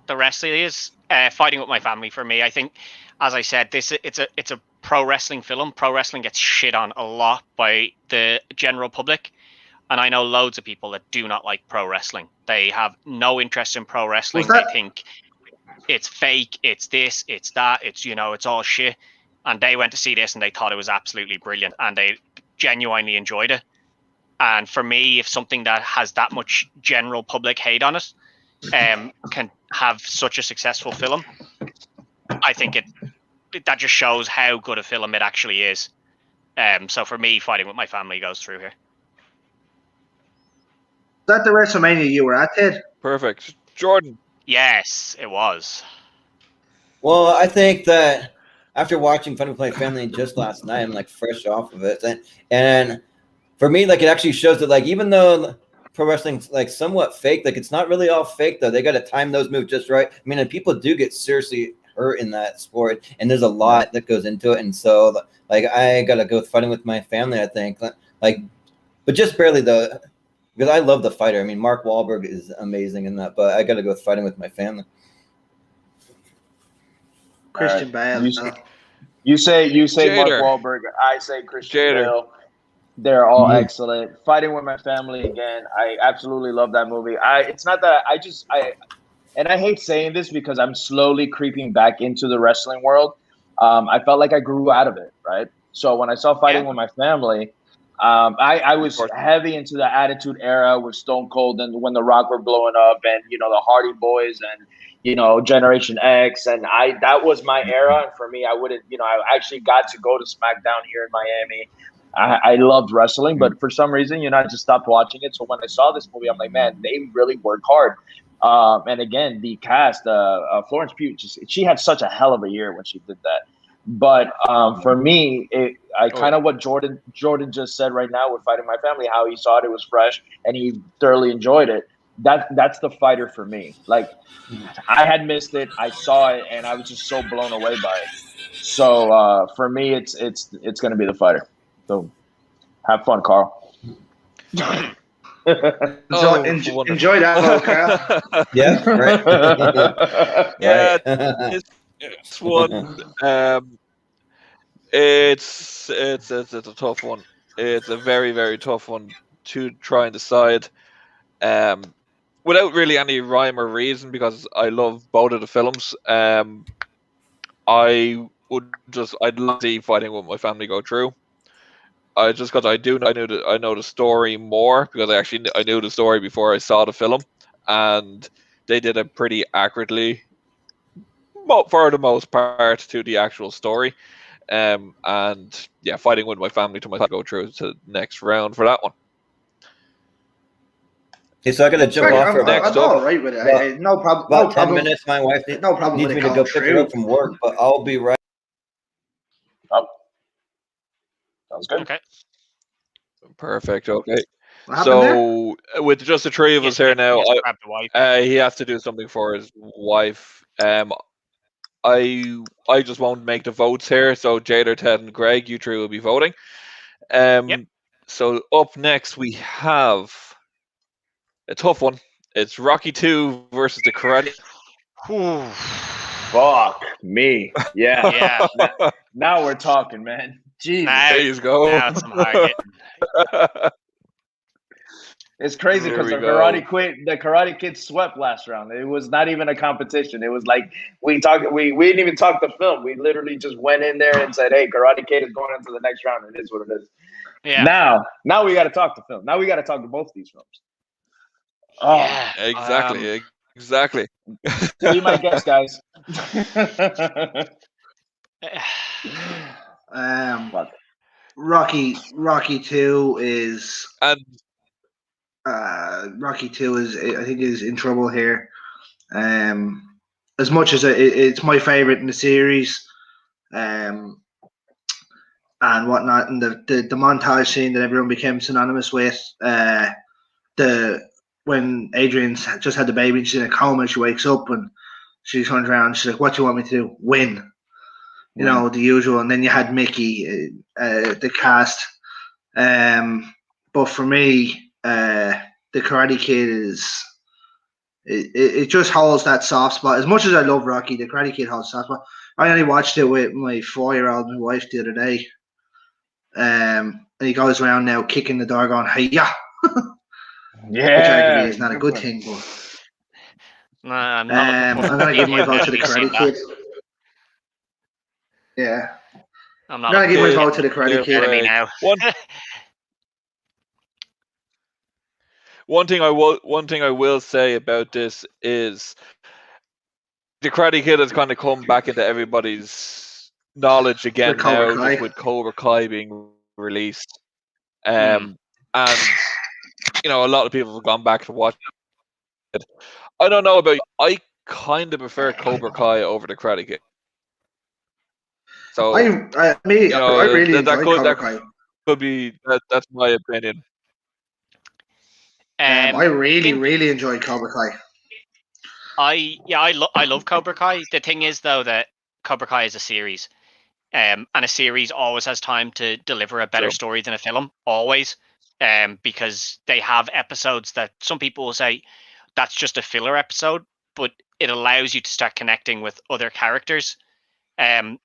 the rest of these. Fighting with My Family for me. I think, as I said, it's a pro wrestling film. Pro wrestling gets shit on a lot by the general public, and I know loads of people that do not like pro wrestling. They have no interest in pro wrestling. They think it's fake. It's this. It's that. It's all shit. And they went to see this and they thought it was absolutely brilliant, and they genuinely enjoyed it. And for me, if something that has that much general public hate on it can have such a successful film, I think that just shows how good a film it actually is. So for me, Fighting with My Family goes through here. Is that the WrestleMania you were at, Ted? Perfect. Jordan. Yes, it was. Well, I think that after watching Fighting with My Family just last night, I'm like fresh off of it, and for me, like it actually shows that like even though pro wrestling's like somewhat fake, like it's not really all fake though. They got to time those moves just right. I mean, and people do get seriously hurt in that sport, and there's a lot that goes into it. And so, like, I gotta go with Fighting with My Family. I think, like, but just barely though, because I love The Fighter. I mean, Mark Wahlberg is amazing in that, but I gotta go with Fighting with My Family. Christian Bale. You say Jader. Mark Wahlberg. I say Christian Jader. Bale. They're all excellent. Fighting with My Family again. I absolutely love that movie. It's not that and I hate saying this because I'm slowly creeping back into the wrestling world. I felt like I grew out of it, right? So when I saw Fighting with My Family, I was heavy into the Attitude Era with Stone Cold and when The Rock were blowing up, and the Hardy Boys and Generation X, and that was my era. And for me, I actually got to go to SmackDown here in Miami. I loved wrestling, but for some reason, I just stopped watching it. So when I saw this movie, I'm like, man, they really work hard. And again, the cast, Florence Pugh, she had such a hell of a year when she did that. But for me, I kind of what Jordan just said right now with Fighting My Family, how he saw it was fresh and he thoroughly enjoyed it. That's the Fighter for me. Like, I had missed it, I saw it, and I was just so blown away by it. So for me, it's going to be the Fighter. So have fun, Carl. Enjoy that vote, Carl. Yeah, right. Yeah, Right. this one, it's a tough one. It's a very, very tough one to try and decide. Without really any rhyme or reason, because I love both of the films. I'd love to see Fighting with My Family go through. Just because I know the story more, because I knew the story before I saw the film, and they did it pretty accurately, for the most part, to the actual story. And yeah, Fighting with My Family to go through to the next round for that one. Okay, so I got to jump off for Next I'm up. all right with it. No problem. about No 10 problem. minutes. My wife No problem needs with me it to go going pick her through. up from work, but I'll be right. Oh, sounds good. Okay. Perfect. Okay. What happened there? So with just the three of us here now, Grab the wife. he has to do something for his wife. I just won't make the votes here. So Jader, Ted, and Greg, you three will be voting. Yep. So up next we have a tough one. It's Rocky 2 versus the Karate. Fuck me. Yeah. Yeah. Now we're talking, man. Jesus. There you go. Now it's some hard hitting. It's crazy because the Karate Kid swept last round. It was not even a competition. It was like we didn't even talk the film. We literally just went in there and said, "Hey, Karate Kid is going into the next round. It is what it is." Yeah. Now we got to talk the film. Now we got to talk to both of these films. Oh, Yeah. Exactly. Be my guest, guys. Rocky 2 is And Rocky 2 is in trouble here. As much as it's my favorite in the series, and whatnot, and the montage scene that everyone became synonymous with, when Adrian's just had the baby and she's in a coma, she wakes up and she turns around and she's like, "What do you want me to do? Win." You know, the usual. And then you had Mickey, the cast. But for me, the Karate Kid it just holds that soft spot. As much as I love Rocky, the Karate Kid holds a soft spot. I only watched it with my 4-year-old, my wife, the other day. And he goes around now kicking the door going, "Hey-ya!" Yeah. Which arguably is not a good thing, but I'm going to give my vote to the Karate Kid. Yeah. I'm going to give my vote to the Karate Kid. Enemy now. One thing I will say about this is the Karate Kid has kind of come back into everybody's knowledge again now, just with Cobra Kai being released. And a lot of people have gone back to watch it. I don't know about you. I kind of prefer Cobra Kai over the Karate Kid. So I really enjoy Cobra Kai. Could be that's my opinion. I really enjoy Cobra Kai. I love Cobra Kai. The thing is, though, that Cobra Kai is a series, and a series always has time to deliver a better story than a film, always, because they have episodes that some people will say that's just a filler episode, but it allows you to start connecting with other characters, and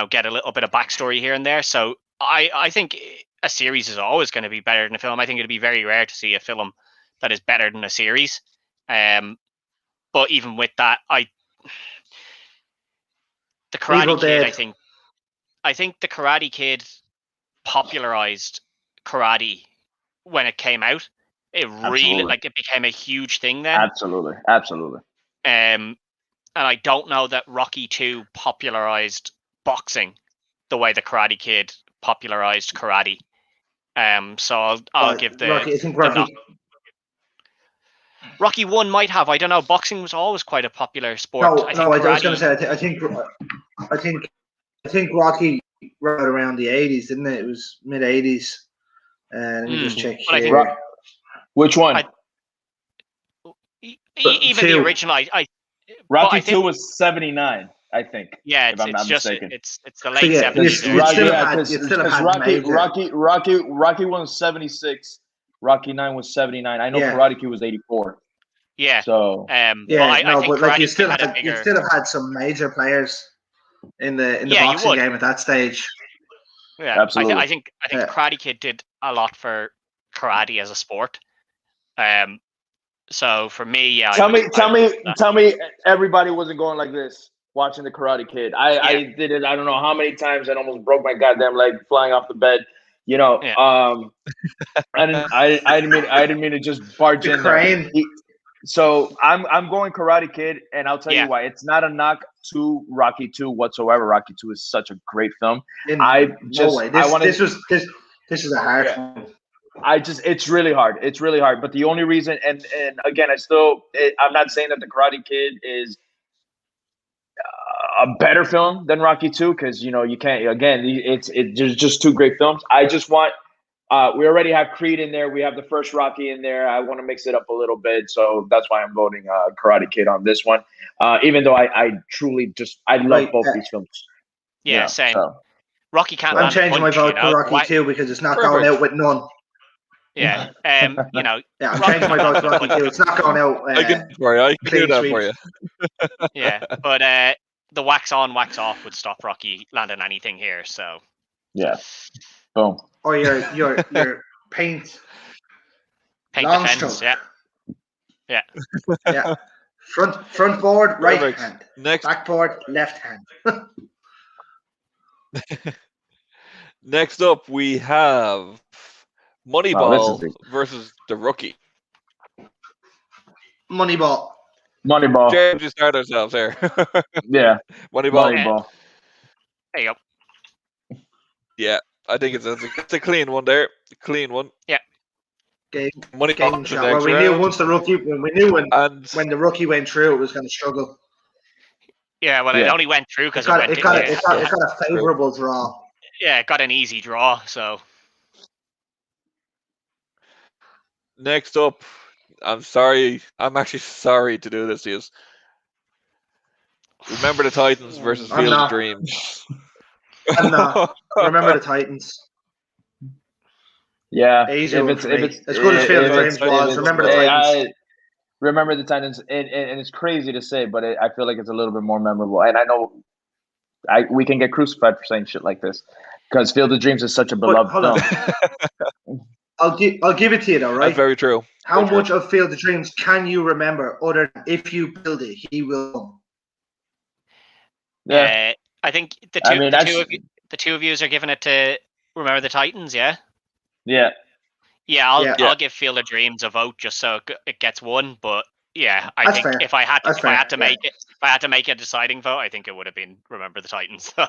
get a little bit of backstory here and there. So I think a series is always going to be better than a film. I think it'd be very rare to see a film that is better than a series. But even with that, the Karate Kid, I think the Karate Kid popularized karate when it came out. It really it became a huge thing then. Absolutely. And I don't know that Rocky 2 popularized boxing the way the Karate Kid popularized karate. So I'll give the Rocky. I think Rocky 1 might have. I don't know. Boxing was always quite a popular sport. I was going to say. I think Rocky right around the 80s, didn't it? It was mid 80s. Let me just check here. Which one? Even the original. Rocky 2 was 79. I think. Yeah, if I'm not mistaken. It's the late 70s. Rocky 1 was 76. Rocky 9 was 79. I know Yeah. Karate Kid was 84. Yeah. So I think but like Karate you still Kid had a had bigger. you still have had some major players in the Yeah, you boxing would. game at that stage. Yeah, Absolutely. I think Yeah. Karate Kid did a lot for karate as a sport. So for me, yeah. Tell me, everybody wasn't going like this watching the Karate Kid. I did it. I don't know how many times. and almost broke my goddamn leg flying off the bed. You know, Yeah. I didn't mean to just barge The in there. crane. So I'm going Karate Kid, and I'll tell Yeah. you why. It's not a knock to Rocky 2 whatsoever. Rocky 2 is such a great film. No way. This is a hard one. It's really hard. It's really hard. But the only reason, and again, I'm not saying that the Karate Kid is a better film than Rocky 2, because you can't. Again, there's just two great films. I just want. We already have Creed in there. We have the first Rocky in there. I want to mix it up a little bit, so that's why I'm voting Karate Kid on this one. Even though I truly I love both these films. Yeah, same. So. Rocky can't. I'm changing my vote to Rocky 2 because it's not going out with none. Yeah. Yeah, I'm changing my vote to Rocky 2. It's not going out. I can do that for you. Yeah, but the wax on, wax off would stop Rocky landing anything here. So. Yeah. Boom. Or your paint long defense. stroke. Yeah. Yeah. Front board, right Perfect. hand. Next. Back board, left hand. Next up, we have Moneyball versus The Rookie. Moneyball. James, we start ourselves here. Yeah. Moneyball. There you go. Yeah, I think it's a clean one there. Clean one. Yeah. Moneyball. Shot. Well, we knew once the rookie. When the rookie went through, it was going to struggle. Yeah, well, it only went through because it got a favourable draw. Yeah, it got an easy draw. So. Next up, I'm sorry. I'm actually sorry to do this to you. Remember the Titans versus Field of Dreams. I'm not. Remember the Titans. Yeah. Easier if it's as good as Field of Dreams was. Remember the Titans. Remember the Titans, and it's crazy to say, but I feel like it's a little bit more memorable. And I know we can get crucified for saying shit like this because Field of Dreams is such a beloved film. I'll give it to you though, right? That's very true. How much of Field of Dreams can you remember other than if you build it, he will come? Yeah. I think the two of you are giving it to Remember the Titans, yeah? Yeah. Yeah, I'll give Field of Dreams a vote just so it gets one, but yeah, I think fair. If I had to make a deciding vote, I think it would have been Remember the Titans. So.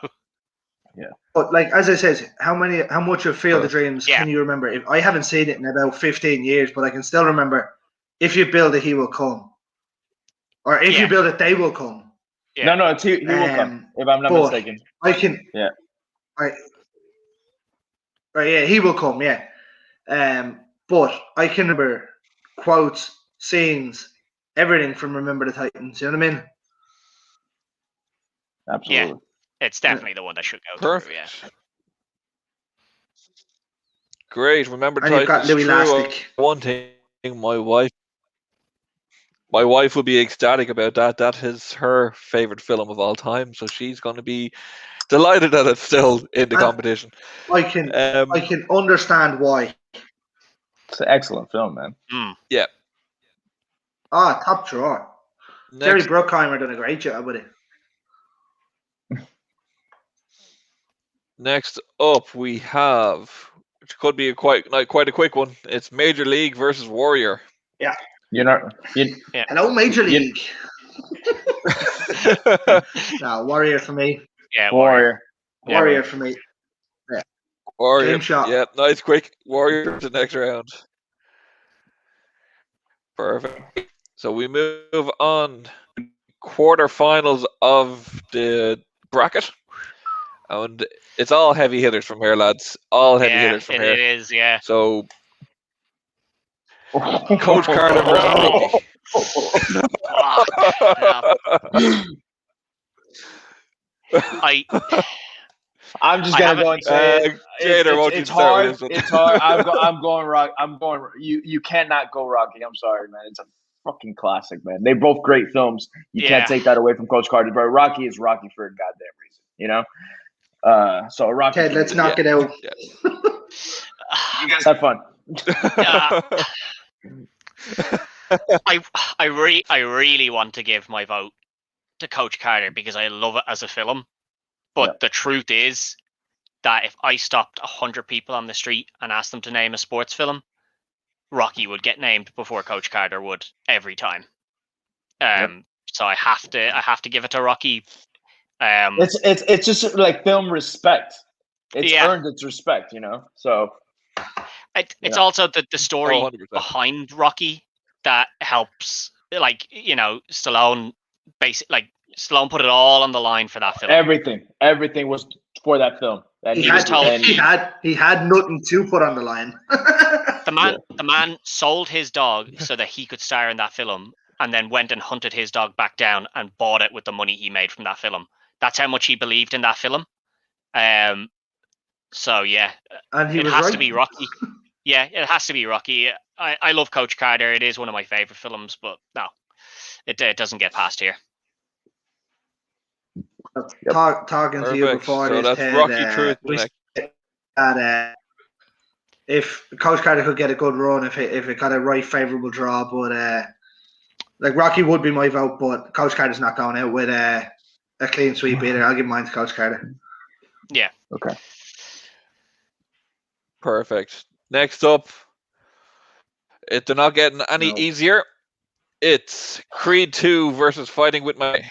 Yeah. But like as I said, how much of Field of Dreams can you remember? I haven't seen it in about 15 years, but I can still remember if you build it, he will come. Or if you build it, they will come. Yeah. No, it's he will come, if I'm not mistaken. I can he will come, yeah. But I can remember quotes, scenes, everything from Remember the Titans. You know what I mean? Absolutely. Yeah. It's definitely the one that should go Perfect. through, yeah. Great. Remember the Titans. Titans. True. One thing, my wife will be ecstatic about that. That is her favorite film of all time, so she's going to be delighted that it's still in the competition. I can understand why. It's an excellent film, man. Yeah. Top drawer. Jerry Bruckheimer done a great job with it. Next up, we have, which could be quite a quick one. It's Major League versus Warrior. Yeah. Hello, Major League. No, Warrior for me. Yeah, Warrior for me. Yeah. Warrior. Game shot. Yeah, nice, quick. Warrior to the next round. Perfect. So we move on to quarterfinals of the bracket. And it's all heavy hitters from here, lads. All heavy hitters from here. It is, yeah. So, Coach Carter versus I'm just gonna go and say Jader, won't you it's start with hard. this one? It's hard. I'm going Rocky. I'm going. You cannot go Rocky. I'm sorry, man. It's a fucking classic, man. They're both great films. You can't take that away from Coach Carter. But Rocky is Rocky for a goddamn reason, you know. So Rocky. Ted, let's knock it out. Yeah. You guys have fun. I really want to give my vote to Coach Carter because I love it as a film. But the truth is that if I stopped 100 people on the street and asked them to name a sports film, Rocky would get named before Coach Carter would every time. So I have to give it to Rocky. It's just like film respect. It's earned its respect, you know. So it's also the story 100%. behind Rocky that helps. Like, you know, Stallone Stallone put it all on the line for that film. Everything was for that film. He had nothing to put on the line. The man sold his dog so that he could star in that film, and then went and hunted his dog back down and bought it with the money he made from that film. That's how much he believed in that film. So yeah, and it has to be Rocky. Yeah, it has to be Rocky. I love Coach Carter. It is one of my favorite films, but no, it doesn't get past here. Talking to you before so this, that's Rocky Truth. If Coach Carter could get a good run, if it got a right favourable draw, but like Rocky would be my vote, but Coach Carter's not going out with a clean sweep either. I'll give mine to Coach Carter. Yeah. Okay. Perfect. Next up, they're not getting any easier. It's Creed 2 versus Fighting with My.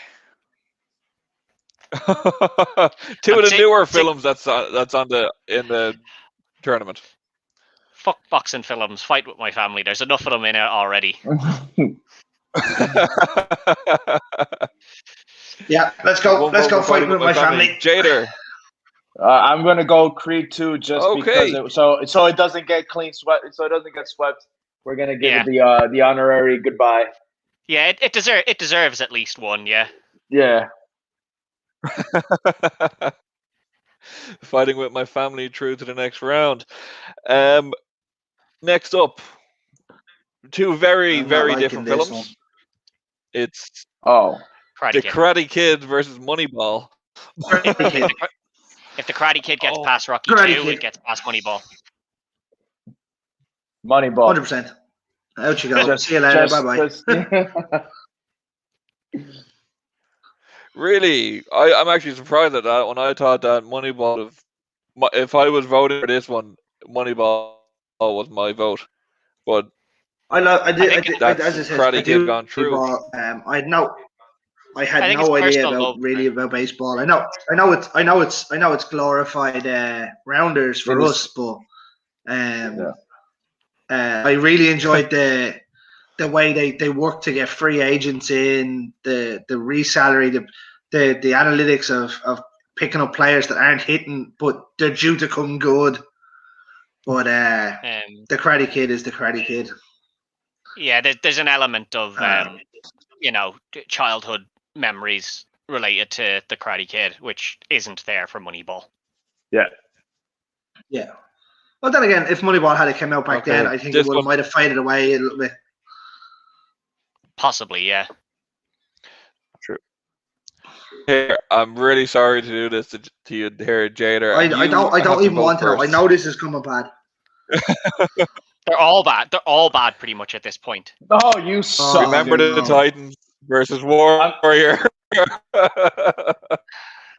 Two of the newer films that's in the tournament. Fuck boxing films. Fight with My Family. There's enough of them in it already. Yeah, let's go. Let's go Fighting with My Family. Jader. I'm gonna go Creed 2 just because so it doesn't get clean swept. So it doesn't get swept. We're gonna give it the honorary goodbye. Yeah, it deserves at least one. Yeah. Yeah. Fighting with My Family through to the next round. Next up, two very different films. One. It's Karate Kid versus Moneyball. If the Karate Kid gets past Rocky 2, it gets past Moneyball. Moneyball. 100%. Out you go. See you later. Bye-bye. Really? I'm actually surprised at that one. I thought that Moneyball, if I was voting for this one, Moneyball was my vote. But as I said, Karate Kid gone through. I had no idea about baseball. I know it's glorified rounders for us, but I really enjoyed the way they work to get free agents in, the re-salary, the analytics of picking up players that aren't hitting, but they're due to come good. But the Karate Kid is the Karate Kid. Yeah, there's an element of childhood memories related to the Karate Kid, which isn't there for Moneyball. Yeah. Yeah. Well, then again, if Moneyball had come out back then, I think it might have faded away a little bit. Possibly, yeah. True. Here, I'm really sorry to do this to you here, Jader. I don't even want to know. I know this is coming bad. They're all bad. They're all bad pretty much at this point. Oh, you suck. Remember the Titans versus Warrior.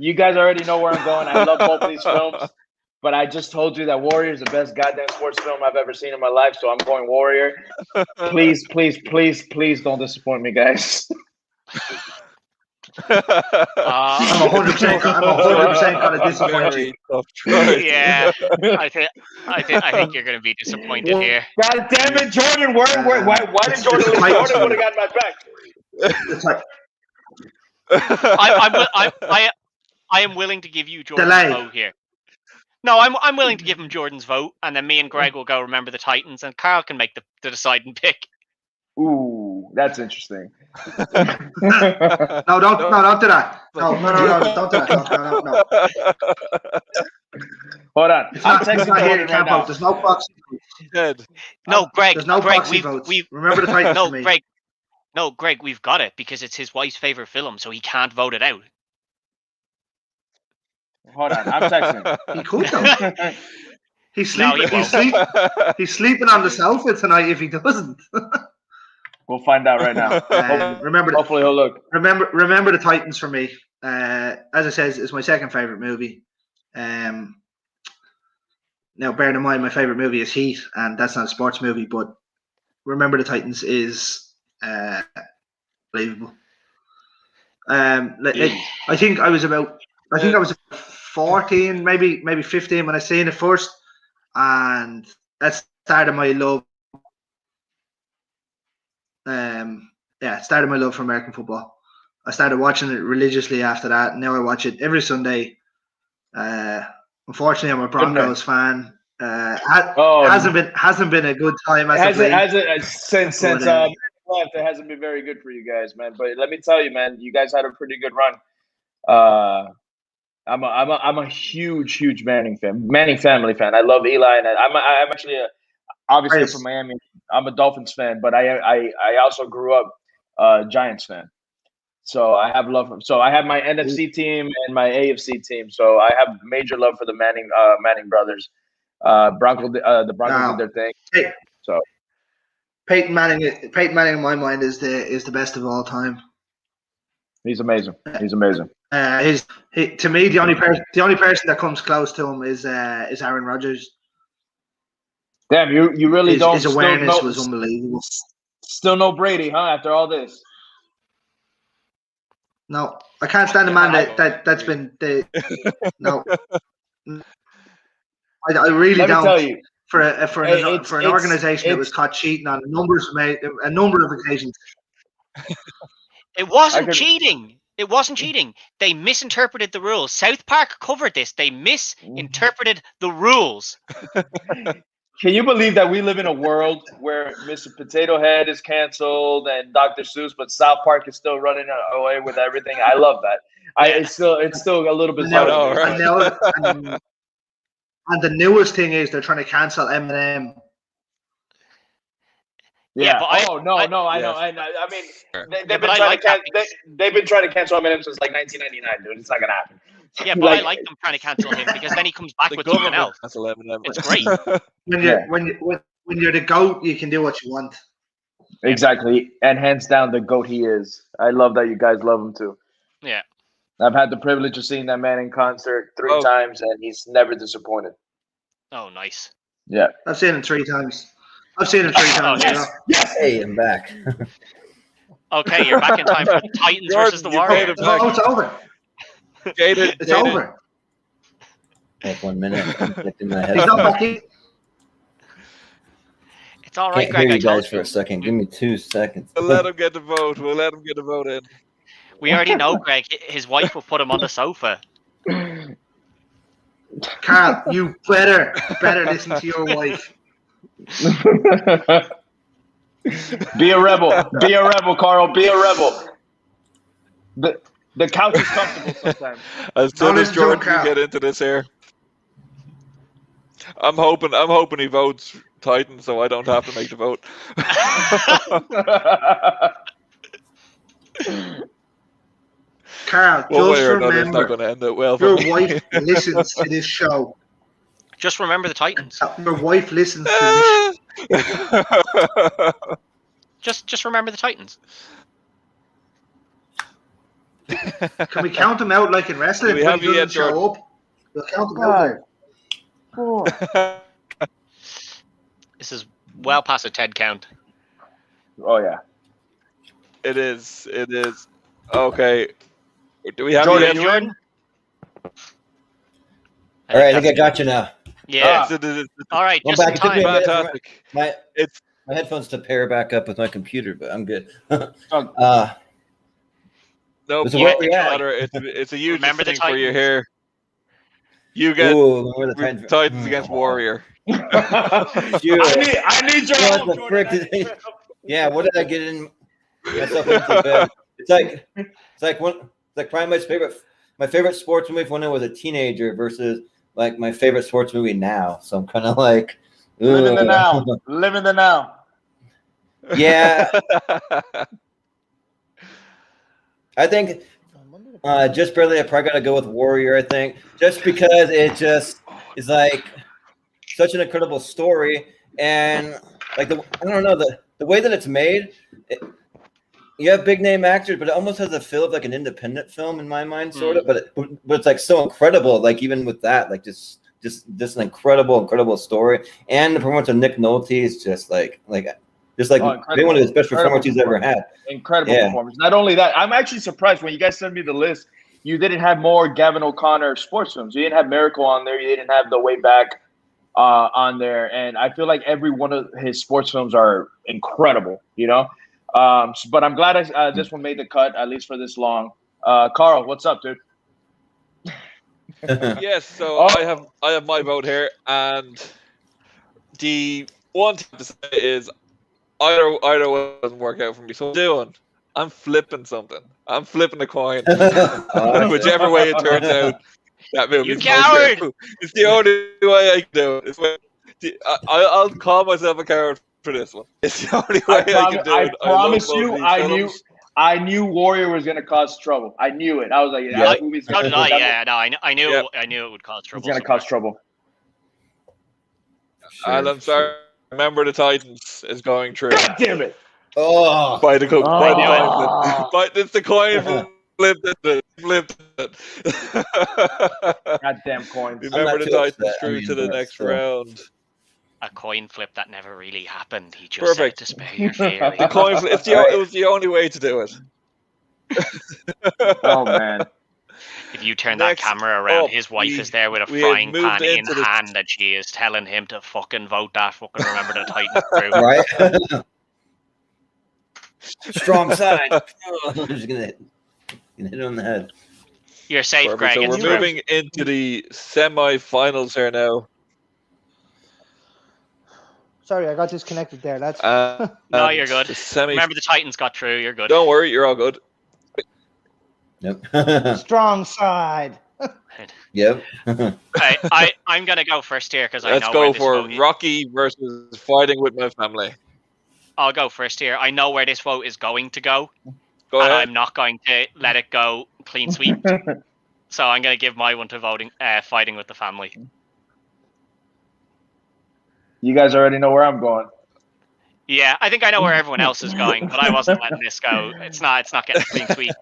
You guys already know where I'm going. I love both of these films, but I just told you that Warrior is the best goddamn sports film I've ever seen in my life, so I'm going Warrior. Please don't disappoint me, guys. I'm 100% gonna disappoint you. Yeah, I think you're gonna be disappointed here. God damn it, Jordan! Why did Jordan would have got my back? I am willing to give you Jordan's vote here. No, I'm willing to give him Jordan's vote, and then me and Greg will go remember the Titans, and Carl can make the deciding pick. Ooh, That's interesting. No, don't do that. No, don't do that. No. Hold on. It's I'm not texting here. Jordan You right can't now. vote. There's no proxy votes. No, Greg. There's no Greg, proxy votes. Remember the Titans no, for me. Greg. No, Greg. We've got it because it's his wife's favorite film, so he can't vote it out. Hold on. I'm texting. He could though. He's sleeping. No, he He's sleeping on the sofa tonight if he doesn't. We'll find out right now. Hopefully he'll look. Remember the Titans for me. As I said, it's my second favorite movie. Now, bearing in mind, my favorite movie is Heat, and that's not a sports movie, but Remember the Titans is believable. I think I was 14, maybe 15 when I seen it first, and that started my love. Started my love for American football. I started watching it religiously after that, and now I watch it every Sunday. Unfortunately, I'm a Broncos fan. Hasn't been a good time since left. It hasn't been very good for you guys, man. But let me tell you, man, you guys had a pretty good run. I'm a huge Manning family fan. I love Eli, and I'm actually obviously from Miami. I'm a Dolphins fan, but I also grew up Giants fan. So I have love for. So I have my NFC team and my AFC team. So I have major love for the Manning brothers. The Broncos did their thing. So Peyton Manning in my mind is the best of all time. He's amazing. To me, the only person that comes close to him is Aaron Rodgers. Damn, you really don't. His awareness was unbelievable. Still no Brady, huh? After all this. No, I can't stand a man that's been no. I really Let me don't. tell you, for an organization that was caught cheating on a number of occasions. It wasn't cheating. It wasn't cheating. They misinterpreted the rules. South Park covered this. They misinterpreted the rules. Can you believe that we live in a world where Mr. Potato Head is canceled and Dr. Seuss, but South Park is still running away with everything? I love that. It's still a little bit. And the newest thing is they're trying to cancel Eminem. Yeah. I know. I mean, they've been trying to cancel Eminem since like 1999, dude. It's not gonna happen. Yeah, but I like them trying to cancel him because then he comes back with something else. It's great. When you're the GOAT, you can do what you want. Exactly, and hands down, the GOAT he is. I love that you guys love him too. Yeah. I've had the privilege of seeing that man in concert 3 times, and he's never disappointed. Oh, nice. Yeah. I've seen him 3 times. Yes. Hey, I'm back. Okay, you're back in time for the Titans versus the Warriors. Oh, it's over. It's over. Like 1 minute. I'm connecting my He's not back in. It's all right, Can't Greg. hear you guys for a second. Give me 2 seconds. We'll let him get the vote. In. We already know, Greg. His wife will put him on the sofa. Carl, you better listen to your wife. Be a rebel, Carl. Be a rebel. The couch is comfortable sometimes. As soon as Jordan can get into this here, I'm hoping he votes Titans, so I don't have to make the vote. Carl, just remember, it's not going to end it well. Your wife listens to this show. Just remember the Titans. Your wife listens to this. Just remember the Titans. Can we count them out like in wrestling? We have you yet, Jordan? We'll count them out there. 4. This is well past a 10 count. Oh yeah. It is. Okay. Do we have Jordan? Jordan? All right, I think I got you now. Yeah. All right. Just in time. Fantastic. My headphones to pair back up with my computer, but I'm good. No, it's a huge thing for you here. You get Titans against Warrior. I need your help, Jordan. Yeah, what did I get in? That stuff isn't so good. It's like probably my favorite sports movie when I was a teenager versus like my favorite sports movie now. So I'm kind of like living the now. Living the now. Yeah. I think just barely I probably gotta go with Warrior, I think. Just because it just is like such an incredible story, and like I don't know, the way that it's made, you have big name actors, but it almost has a feel of like an independent film in my mind, sort of. But it's like so incredible, like even with that, like just an incredible story. And the performance of Nick Nolte is just like maybe one of his best performances he's ever had. Incredible performance. Not only that, I'm actually surprised when you guys sent me the list, you didn't have more Gavin O'Connor sports films. You didn't have Miracle on there. You didn't have The Way Back on there. And I feel like every one of his sports films are incredible, you know? But I'm glad this one made the cut, at least for this long. Carl, what's up, dude? Yes, so I have my vote here, and the one thing to say is either one doesn't work out for me. So I'm flipping something. I'm flipping a coin. Whichever way it turns out, that movie. You coward! It's the only way I can do it. I'll call myself a coward for this one. It's the only way I can do it. I promise you, I knew Warrior was going to cause trouble. I knew it. I was like, that movie's how did I? Yeah, no, I knew it would cause trouble. It's going to cause trouble. Sure, and I'm sorry. Remember the Titans is going through. God damn it! Oh, by the coin it's the coin flipped it. Goddamn coins! Remember the Titans through to the next round. A coin flip that never really happened. He just said to spare your theory. The coin flip. It was the only way to do it. Oh man! If you turn that camera around, his wife is there with a frying pan in hand, and she is telling him to fucking vote that. Fucking remember the Titans crew. Right. Strong side. I'm just gonna hit it on the head. You're safe, Greg. So we're moving into the semi-finals here now. Sorry, I got disconnected there. That's no, you're good. Remember the Titans got through. You're good. Don't worry, you're all good. Yep. Strong side. Yep. I'm gonna go first here because I know. Let's go for Rocky versus Fighting with My Family. I'll go first here. I know where this vote is going to go. Go ahead. I'm not going to let it go clean sweep. So I'm going to give my one to Fighting with the Family. You guys already know where I'm going. Yeah, I think I know where everyone else is going, but I wasn't letting this go. It's not getting a clean sweep.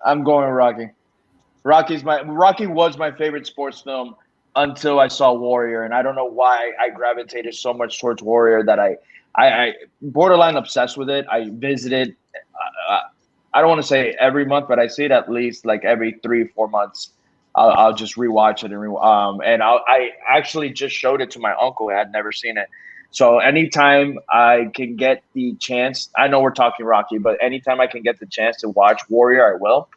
I'm going with Rocky. Rocky was my favorite sports film until I saw Warrior, and I don't know why I gravitated so much towards Warrior that I borderline obsessed with it. I visit it. I don't want to say every month, but I see it at least like every 3-4 months. I'll just rewatch it and I actually just showed it to my uncle who had never seen it. So anytime I can get the chance, I know we're talking Rocky, but anytime I can get the chance to watch Warrior, I will.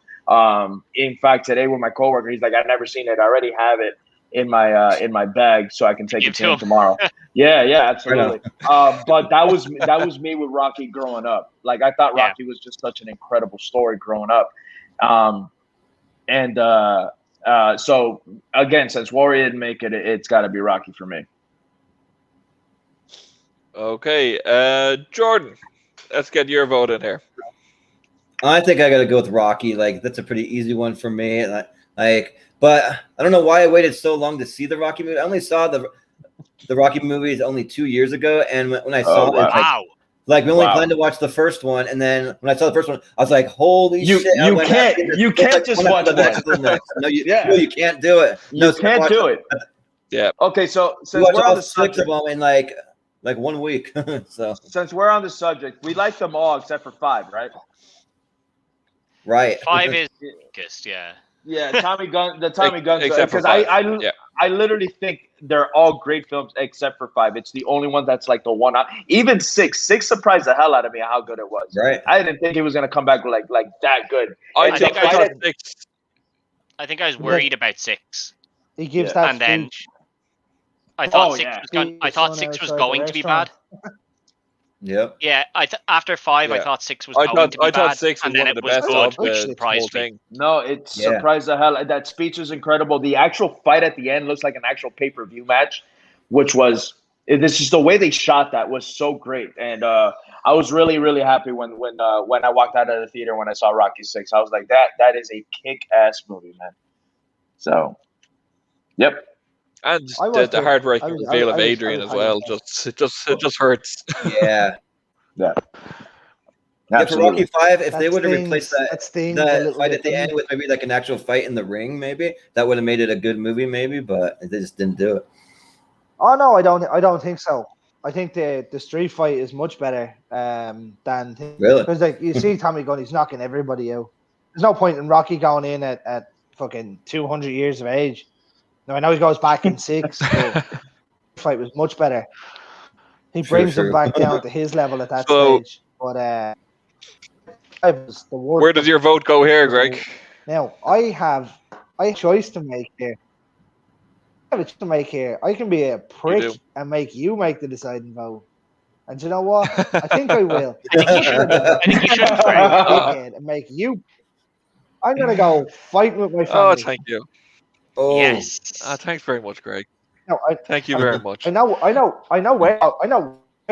In fact, today with my coworker, he's like, "I've never seen it. I already have it in my bag, so I can take it to him tomorrow." Yeah, absolutely. But that was me with Rocky growing up. Like I thought Rocky was just such an incredible story growing up. So again, since Warrior didn't make it, it's got to be Rocky for me. Okay, Jordan, let's get your vote in here. I think I got to go with Rocky. Like that's a pretty easy one for me. But I don't know why I waited so long to see the Rocky movie. I only saw the Rocky movies only 2 years ago, and when I saw it, like we only planned to watch the first one, and then when I saw the first one, I was like, "Holy shit!" You can't just watch the next. No, you can't do it. You can't do it. Yeah. Okay, so since we're on the subject, 6 of them in like 1 week. So since we're on the subject, we like them all except for 5, right? Right. 5 is biggest, yeah. Yeah, Tommy Gunn, except because I literally think they're all great films except for 5. It's the only one that's like the one. Even 6 surprised the hell out of me how good it was. Right. I didn't think it was gonna come back like that good. I think I was worried about 6. He gives that and then speech. I thought 6 was going to be bad. Yep. Yeah, after 5, I Yeah. thought 6 was I going to be thought bad, 6 was and then one of it the was best good, of which the surprised whole me. thing. No, it Yeah. surprised the hell. That speech was incredible. The actual fight at the end looks like an actual pay-per-view match, which was this is the way they shot that was so great. And I was really, really happy when I walked out of the theater when I saw Rocky 6. I was like, that is a kick-ass movie, man. So, yep. And I was the too. heartbreaking I was- reveal of I was Adrian as highly well. impressed. It just hurts. Yeah. Yeah. Yeah, for Absolutely. Rocky 5, if That they would have replaced stings a that little fight bit, at the doesn't end it? with maybe like an actual fight in the ring, maybe that would have made it a good movie, maybe. But they just didn't do it. Oh no, I don't think so. I think the street fight is much better than Really? because like you see Tommy Gunn, he's knocking everybody out. There's no point in Rocky going in at fucking 200 years of age. Now I know he goes back in 6, but the fight was much better. He brings them back down to his level at that So- stage. But it was the worst. Where does your vote go here, Greg? Now I have a choice to make here. I have a choice to make here. I can be a prick do. and make you make the deciding vote. And you know what? I think I will. I think you should. I think you should, Greg. Dickhead, and make you. I'm gonna go fighting with my Oh, family. thank you. Oh, Yes. Thanks very much, Greg. No, Thank you very much. I know where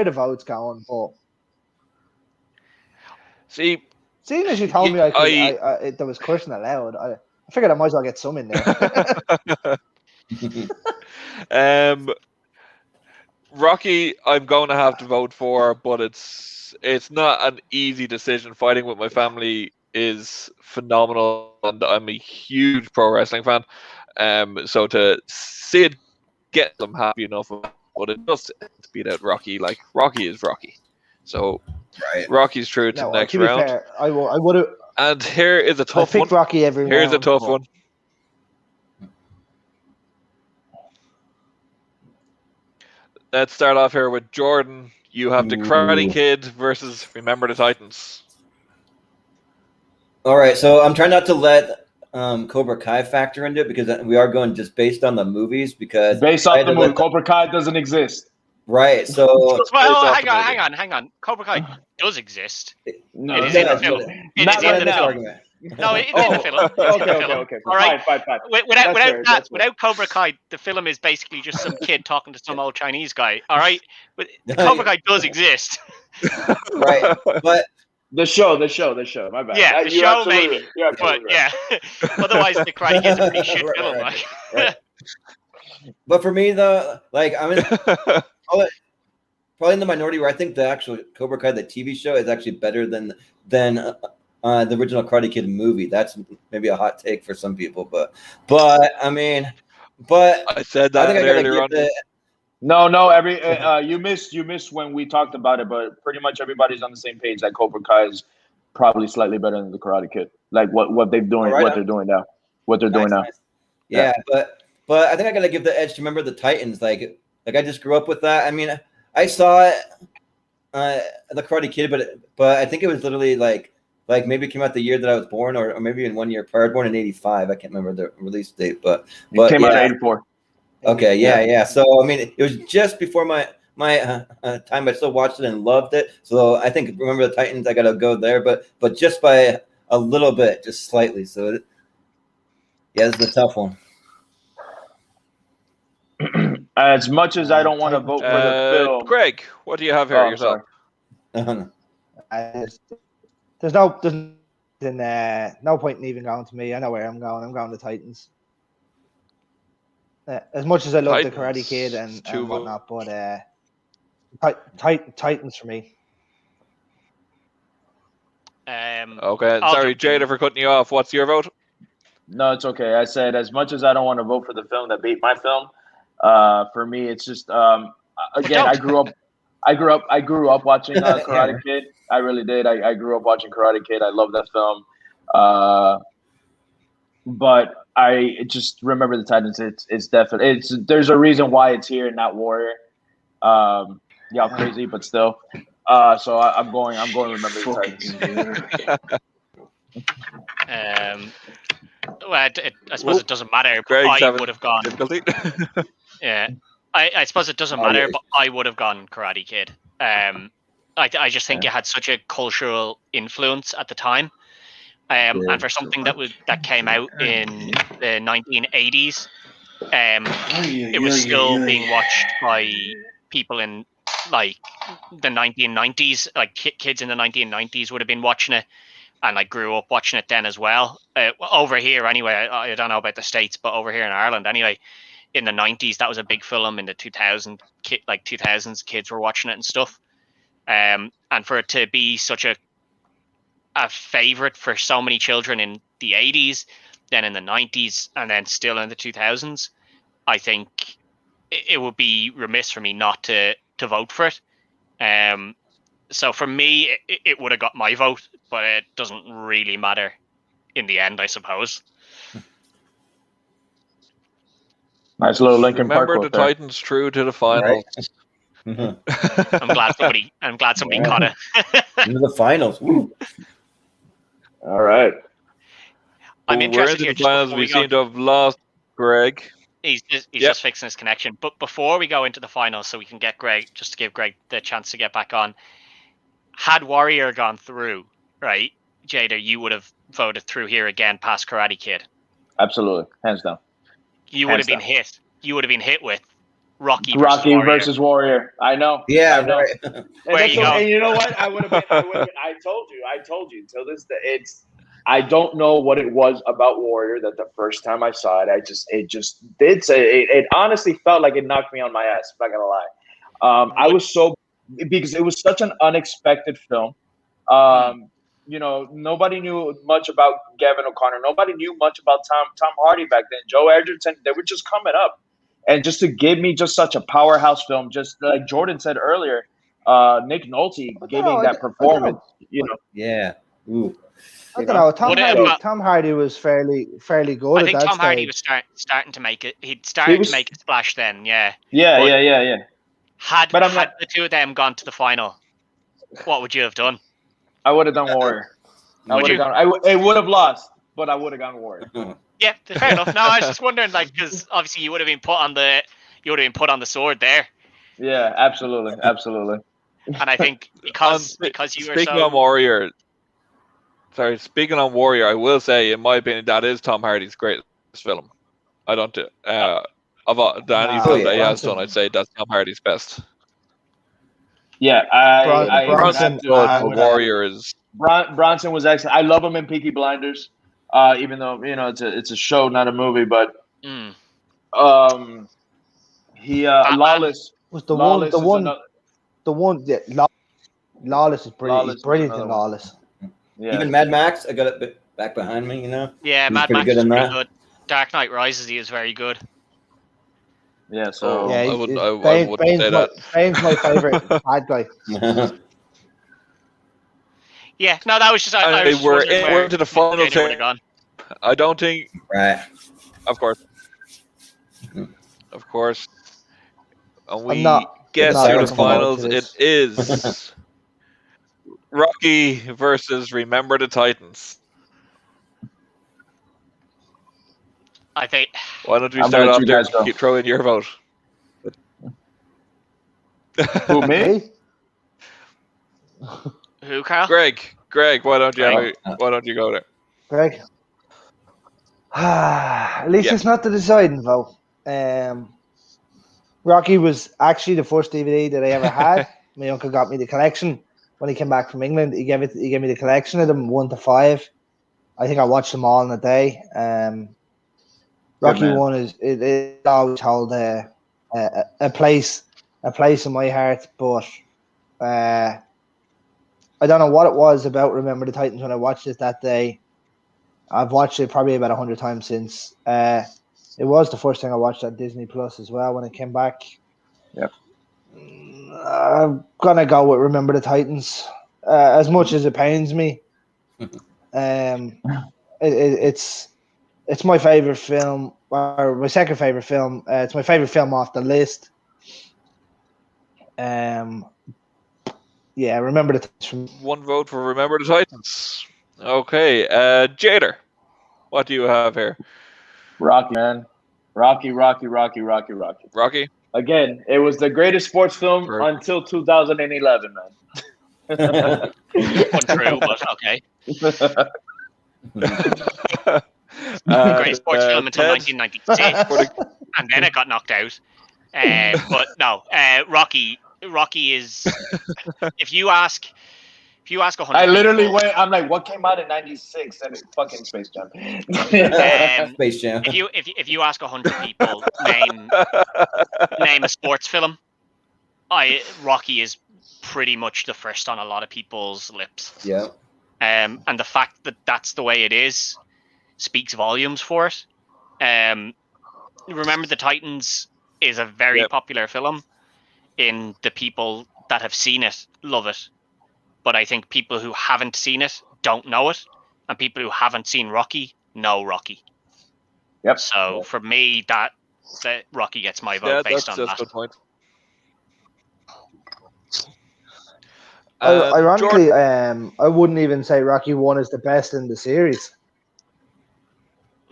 the vote's going, but See, seeing as you told me there was cursing allowed, I figured I might as well get some in there. Rocky, I'm going to have to vote for, but it's not an easy decision. Fighting with my family is phenomenal, and I'm a huge pro wrestling fan. So to see it get them happy enough, but it just beat out Rocky. Like Rocky is Rocky, so right. Rocky's through to the next to be round. fair, I would have. And here is a tough I picked one. Rocky every Here's a round, tough but- one. Let's start off here with Jordan. You have the Karate Kid versus Remember the Titans. All right, so I'm trying not to let Cobra Kai factor into it because we are going just based on the movies. Because based on the movie, Cobra Kai doesn't exist. Right. So well, hang on. Cobra Kai does exist. No, it is in the film. It is in the film. argument. No, it's in the film. Okay. All right. Fine. Without Cobra Kai, the film is basically just some kid talking to some old Chinese guy. All right, but Cobra Kai does exist. Right, but the show. My bad. Yeah, the show maybe, but yeah. Otherwise, the Karate Kid's a pretty shit film. Right. But for me, though, like I'm probably in the minority where I think the actual Cobra Kai, the TV show, is actually better than the original Karate Kid movie. That's maybe a hot take for some people, but I mean, I said that earlier on. No. You missed when we talked about it, but pretty much everybody's on the same page that Cobra Kai is probably slightly better than the Karate Kid. Like what they're doing, they're doing now. Nice. Yeah, but I think I gotta give the edge to Remember the Titans. Like I just grew up with that. I mean, I saw it, the Karate Kid, but I think it was literally like maybe it came out the year that I was born, or maybe in 1 year prior. Born in '85. I can't remember the release date, but it came out in '84. Okay, yeah. So I mean, it was just before my time. I still watched it and loved it. So I think Remember the Titans. I gotta go there, but just by a little bit, just slightly. So yeah, this is a tough one. As much as I don't want to vote for the film, Greg, what do you have here yourself? There's no point in even going to me. I know where I'm going. I'm going to Titans. As much as I love the Karate Kid and whatnot, but Titans for me. Okay, sorry, Jada, for cutting you off. What's your vote? No, it's okay. I said as much as I don't want to vote for the film that beat my film, for me it's just again I grew up watching Karate Kid. I really did. I grew up watching Karate Kid. I love that film. But I just Remember the Titans. It's definitely there's a reason why it's here and not Warrior. Y'all crazy, but still. So I'm going Remember the Titans. Well, I suppose it doesn't matter. But Greg's I would have gone. Difficulty. Yeah, I suppose it doesn't matter, but I would have gone Karate Kid. I just think it had such a cultural influence at the time. And for something that came out in the 1980s, it was still being watched by people in like the 1990s. Like kids in the 1990s would have been watching it, and I grew up watching it then as well. Over here, anyway, I don't know about the States, but over here in Ireland, anyway, in the 90s, that was a big film. In the 2000s, kids were watching it and stuff. And for it to be such a favorite for so many children in the 80s, then in the 90s, and then still in the 2000s, I think it would be remiss for me not to vote for it. So for me, it would have got my vote, but it doesn't really matter in the end, I suppose. Nice little Lincoln Park. Remember the Titans true to the finals. Right. I'm glad somebody caught it. Into the finals. Ooh. All right. I'm interested We're here. into the finals. We seem to have lost Greg. He's just fixing his connection. But before we go into the finals, so we can get Greg, just to give Greg the chance to get back on, had Warrior gone through, right, Jada, you would have voted through here again past Karate Kid. Absolutely. Hands down. You would have been hit. You would have been hit with Rocky versus Warrior. I know. Yeah, I know. right. Where you go? And you know what? I would have been. I told you. Till this day, I don't know what it was about Warrior that the first time I saw it, it just did say it honestly felt like it knocked me on my ass. I'm not gonna lie. I was so, because it was such an unexpected film. You know, nobody knew much about Gavin O'Connor. Nobody knew much about Tom Hardy back then. Joe Edgerton, they were just coming up. And just to give me just such a powerhouse film, just like Jordan said earlier, Nick Nolte giving that performance, you know. Yeah. Ooh. I don't know. Tom Hardy was fairly good. I think Tom Hardy was starting to make it. He'd started to make a splash then. Yeah. Yeah. Had the two of them gone to the final, what would you have done? I would have done Warrior. It would have lost, but I would have gone Warrior. Yeah, fair enough. No, I was just wondering, like, because obviously you would have been put on the sword there. Yeah, absolutely. And I think because you were speaking on Warrior. Sorry, speaking on Warrior, I will say, in my opinion, that is Tom Hardy's greatest film. I don't of any film that he has done, I'd say that's Tom Hardy's best. Yeah, Bronson. Warrior is. Bronson was excellent. I love him in Peaky Blinders, even though it's a show, not a movie. But Lawless was the one. Yeah, Lawless is brilliant. He's brilliant in Lawless. Yeah. Even Mad Max, I got it back behind me. You know. Yeah, Mad Max is pretty good. Dark Knight Rises, he is very good. Yeah, so I wouldn't say that. Bane's my favorite bad guy. Yeah, no, that was just. We're into the final thing. I don't think. Right. Of course. And we get to the finals. It is Rocky versus Remember the Titans. I think. Why don't we start off there? Keep throwing your vote. Who, me? Who, Carl? Greg, why don't you go there? Greg. At least it's not the deciding vote. Rocky was actually the first DVD that I ever had. My uncle got me the collection when he came back from England. He gave me the collection of them 1 to 5. I think I watched them all in a day. Rocky 1 is always hold a place in my heart, but I don't know what it was about Remember the Titans when I watched it that day. I've watched it probably about 100 times since. It was the first thing I watched on Disney Plus as well when it came back. Yep. I'm gonna go with Remember the Titans. As much as it pains me, it's my favorite film, or my second favorite film. It's my favorite film off the list. Yeah, Remember the Titans. One vote for Remember the Titans. Okay, Jader, what do you have here? Rocky, man. Rocky. Rocky? Again, it was the greatest sports film until 2011, man. Untrue, but okay. Great sports film until 1996, and then it got knocked out. But no, Rocky is. If you ask 100 I literally people, went. I'm like, what came out in '96? And it's fucking Space Jam. Space Jam. if you ask 100 people, name a sports film, Rocky is pretty much the first on a lot of people's lips. Yeah. And the fact that that's the way it is speaks volumes for it. Remember the Titans is a very popular film. In the people that have seen it love it, but I think people who haven't seen it don't know it, and people who haven't seen Rocky know Rocky. Yep. So for me, that Rocky gets my vote based on that. That's a good point. Ironically, I wouldn't even say Rocky 1 is the best in the series.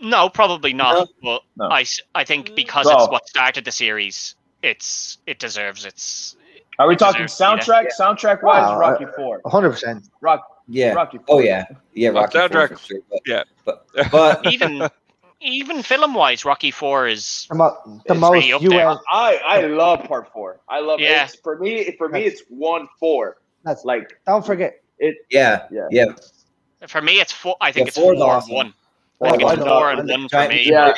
No, probably not. But No. I think because it's what started the series, it deserves its. Are we talking deserves, soundtrack? Soundtrack wise, Wow, Rocky 4. 100%. Rocky 4. Oh yeah. Rocky 4 soundtrack, for sure. But Even film wise, Rocky 4 is The most pretty up there. US. I love part 4. I love Yeah. it. For me, it's 1-4. That's Like don't forget. it. yeah. For me, it's 4. I think Yeah, it's 4 4 is awesome. 1. Oh, I think I it's know. 4 and 1 for me. Yeah.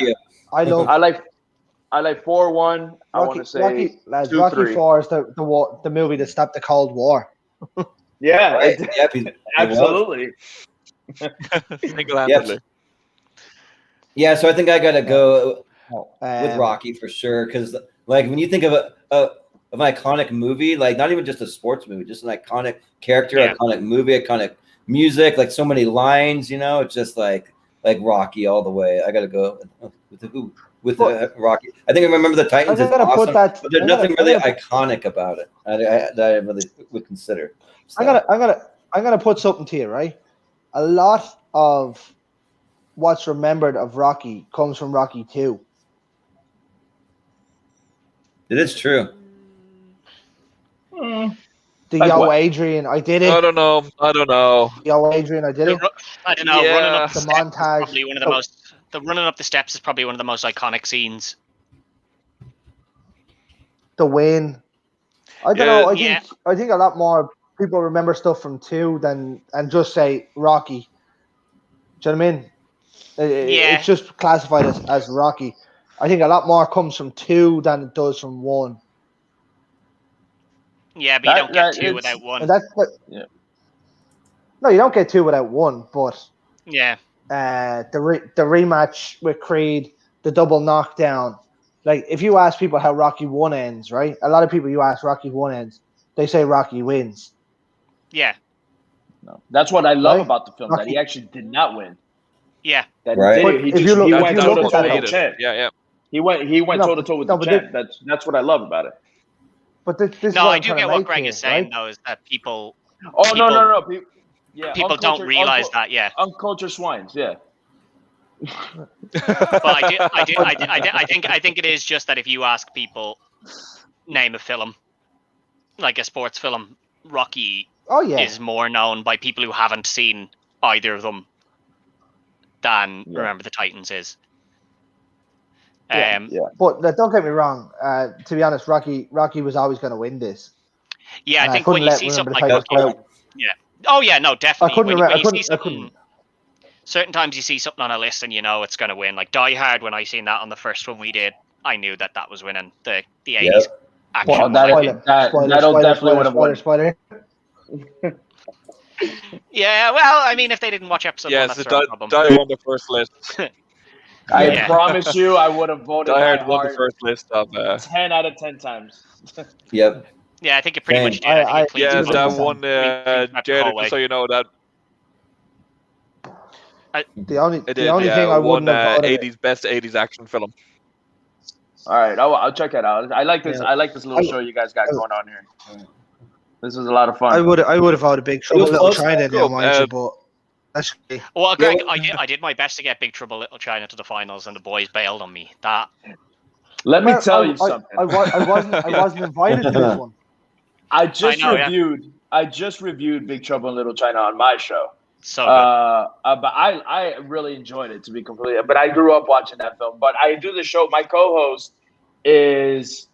I love I like 4-1. I want to say Rocky, lads, 2-3. Rocky 4 is the movie that stopped the Cold War. Yeah, Right. absolutely. single-handedly. Yeah, so I think I gotta go with with Rocky for sure, because like when you think of an iconic movie, like not even just a sports movie, just an iconic character, iconic movie, iconic music, like so many lines, it's just like Rocky all the way. I gotta go with Rocky. I think I remember the Titans is awesome, but there's nothing really iconic about it that I really would consider. So. I'm gonna put something to you, right? A lot of what's remembered of Rocky comes from Rocky 2. It is true. The Like Yo what? Adrian, I did it. I don't know. Yo Adrian, I did it. I don't know. Yeah. Running up The the steps is montage. probably one of the most. The running up the steps is probably one of the most iconic scenes. The win. I don't Yeah. know. I think a lot more people remember stuff from 2 and just say Rocky. Do you know what I mean? Yeah. It's just classified as Rocky. I think a lot more comes from 2 than it does from 1. Yeah, but you don't get 2 without 1. And that's Yeah. No, you don't get 2 without 1. But Yeah. the rematch with Creed, the double knockdown. Like if you ask people how Rocky 1 ends, right? A lot of people you ask Rocky 1 ends, they say Rocky wins. Yeah. No, that's what I love Right? about the film. That he actually did not win. Yeah. That Right. he did it. He went toe to toe with the champ. Yeah. He went toe to toe with the but champ. That's what I love about it. But this is No, what I I'm do trying get to what make Greg here, is saying right? though, is that people Oh no. people don't realize that. Yeah. Uncultured swines. Yeah. But I think it is just that if you ask people, name a film, like a sports film, Rocky Oh yeah. is more known by people who haven't seen either of them than Remember the Titans is. Yeah. But don't get me wrong. To be honest, Rocky was always going to win this. Yeah, And I think couldn't when you let see Remember something the like Titans Rocky, go. yeah. Oh yeah, no, definitely. I When you see something, certain times you see something on a list and you know it's going to win. Like Die Hard, when I seen that on the first one we did, I knew that was winning. The 80s action. Well, that'll definitely would have won. Spoiler. Yeah, well, I mean, if they didn't watch episode 1, Yes, that's it their problem. Die on the first list. I promise you, I would have voted Die Die Hard won the Hard first list of. 10 out of 10 times. Yep. Yeah, I think it pretty Same. much did. I think it Yeah, cleaned that it one, Jared, just so you know that The only it did. thing I won wouldn't have voted 80s best 80s action film. All right, I'll check that out. I like this. Yeah. I like this little show you guys got going on here. This was a lot of fun. I would have voted Big Trouble in Little China now, mind you, but that's okay. Well, Greg, I did my best to get Big Trouble Little China to the finals, and the boys bailed on me. Let me tell you something. I wasn't invited to this one. I just I just reviewed Big Trouble in Little China on my show. So but I really enjoyed it, to be completely. But I grew up watching that film. But I do the show. My co-host is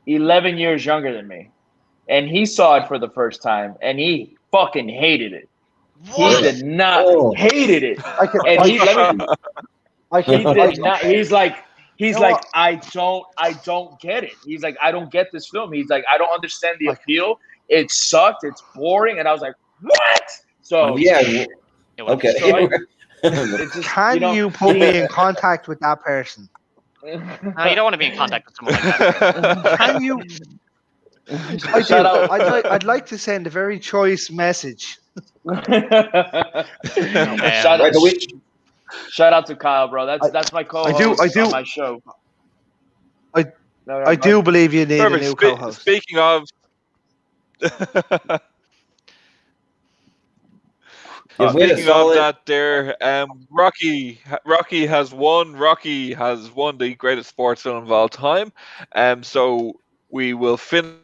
11 years younger than me, and he saw it for the first time, and he fucking hated it. What? He did not hated it, He's like, I don't get it. He's like, I don't get this film. He's like, I don't understand the appeal. It sucked. It's boring. And I was like, what? So yeah, okay. So Can you put me in contact with that person? No, you don't want to be in contact with someone like that. Can you? I'd like to send a very choice message. Shout out to Kyle, bro. That's my co-host on my show. I do believe you need a new co-host. Speaking of, speaking of that, there, Rocky has won. Rocky has won the greatest sports film of all time. So we will finish.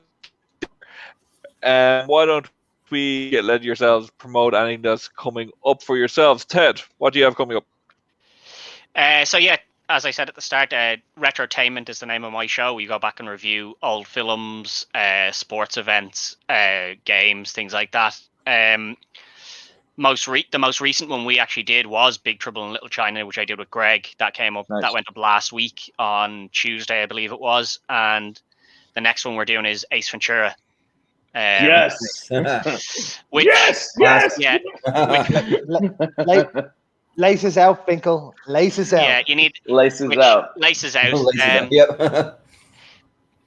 Why don't we let yourselves promote anything that's coming up for yourselves? Ted, what do you have coming up? So yeah, as I said at the start, Retrotainment is the name of my show. We go back and review old films, sports events, games, things like that. The most recent one we actually did was Big Trouble in Little China, which I did with Greg. That came up. Nice. That went up last week on Tuesday, I believe it was. And the next one we're doing is Ace Ventura. Yes. Which, yes. Yeah. Laces out, Finkel. Laces out. Yeah, you need laces out. Laces out. Yep.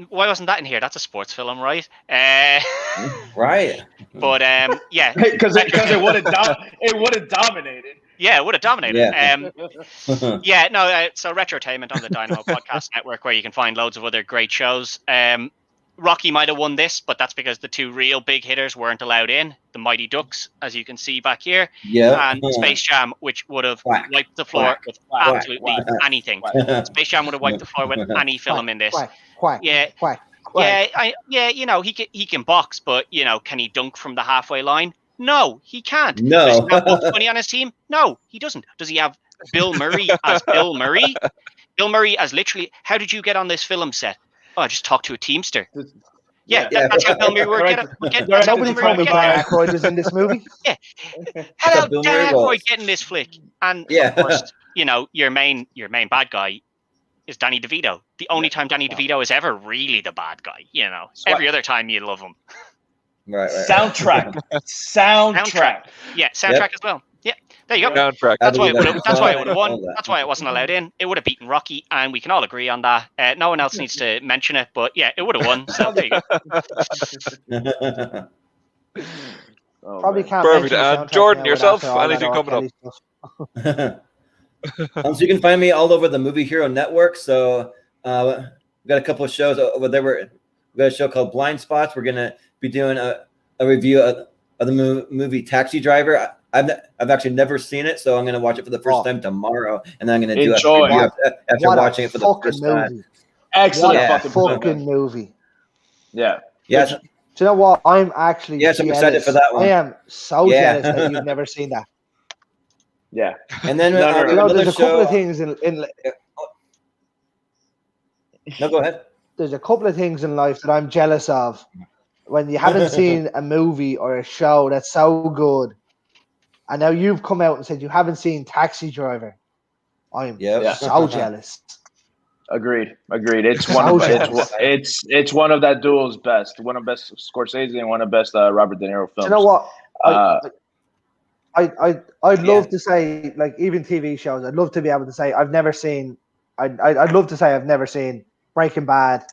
Why wasn't that in here? That's a sports film, right? Right. But yeah, because it would have dominated. Yeah, it would have dominated. Yeah. So Retrotainment on the Dynamo Podcast Network, where you can find loads of other great shows. Rocky might have won this, but that's because the two real big hitters weren't allowed in. The Mighty Ducks, as you can see back here, and Space Jam, which would have wiped the floor with absolutely anything. Space Jam would have wiped the floor with any film in this. Yeah, you know, he can box, but you know, can he dunk from the halfway line? No, he can't. No. Does he have Bugs Bunny on his team? No, he doesn't. Does he have Bill Murray as Bill Murray? Bill Murray as literally, how did you get on this film set? Oh, I just talked to a Teamster. Yeah, that's how Bill Murray would get. Nobody told me Dan Aykroyd is in this movie. Yeah. How did Dan Aykroyd get in this flick? And of course, you know, your main bad guy is Danny DeVito. The only time Danny DeVito is ever really the bad guy, you know. Every other time you love him. Right. Soundtrack. Yeah, soundtrack as well. Yeah, there you go. Soundtrack. That's why it would have won. That's why it wasn't allowed in. It would have beaten Rocky, and we can all agree on that. No one else needs to mention it, but yeah, it would have won. So there you go. Probably can't. Perfect. Jordan, yourself, anything coming up? So you can find me all over the Movie Hero Network. So we've got a couple of shows over there. We've got a show called Blind Spots. We're gonna be doing a review of the movie Taxi Driver. I've actually never seen it, so I'm going to watch it for the first time tomorrow, and then I'm going to do it after watching it for the first time. Excellent fucking movie. Yeah. Yes. Do you know what? I'm actually I'm excited for that one. I am so jealous that you've never seen that. Yeah. And then there's a couple of things in No, go ahead. There's a couple of things in life that I'm jealous of. When you haven't seen a movie or a show that's so good, and now you've come out and said you haven't seen Taxi Driver, I'm so jealous. Agreed. It's one of it's one of that duo's best. One of best Scorsese and one of best Robert De Niro films. Do you know what? I'd love to say, like, even TV shows. I'd love to be able to say I'd never seen. I'd love to say I've never seen Breaking Bad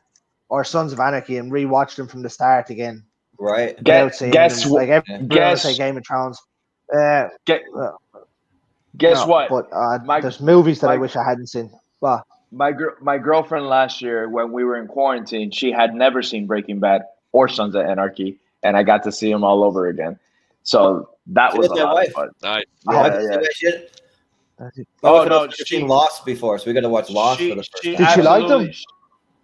or Sons of Anarchy and rewatch them from the start again. Right. Guess like everyone say Game of Thrones. Guess what? But there's movies that I wish I hadn't seen. Well, my girlfriend last year, when we were in quarantine, she had never seen Breaking Bad or Sons of Anarchy, and I got to see them all over again. So that was a lot of fun. Nice. She's seen Lost before, so we got to watch Lost for the first time. Did she like them?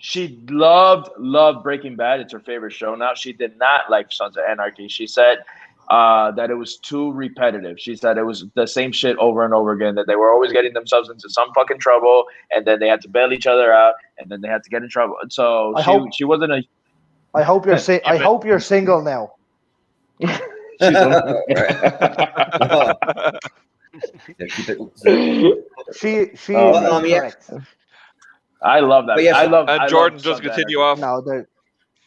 She loved Breaking Bad. It's her favorite show now. She did not like Sons of Anarchy. She said that it was too repetitive. She said it was the same shit over and over again, that they were always getting themselves into some fucking trouble, and then they had to bail each other out, and then they had to get in trouble. So she wasn't a... I hope you're I hope you're single now. She's She Oh, is correct. I love that. But yes, I love. And I Jordan, love just Sons of continue Anarchy. off. No,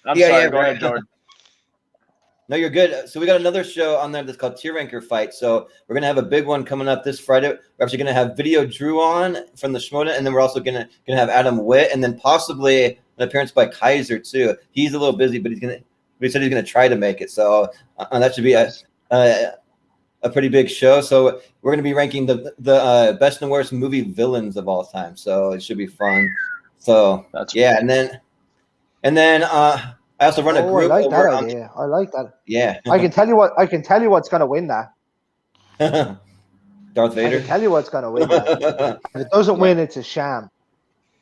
I'm Yeah, sorry. yeah, Go right. ahead, Jordan. No, you're good. So we got another show on there that's called Tier Ranker Fight. So we're gonna have a big one coming up this Friday. We're actually gonna have Video Drew on from the Schmoda, and then we're also gonna have Adam Witt, and then possibly an appearance by Kaiser too. He's a little busy, but he said he's gonna try to make it. So that should be a pretty big show. So we're gonna be ranking the best and worst movie villains of all time. So it should be fun. So That's yeah, and then I also run a group. I like over that on- idea. I like that. Yeah. I can tell you what's gonna win that. Darth I Vader. can tell you what's gonna win that. If it doesn't win, it's a sham.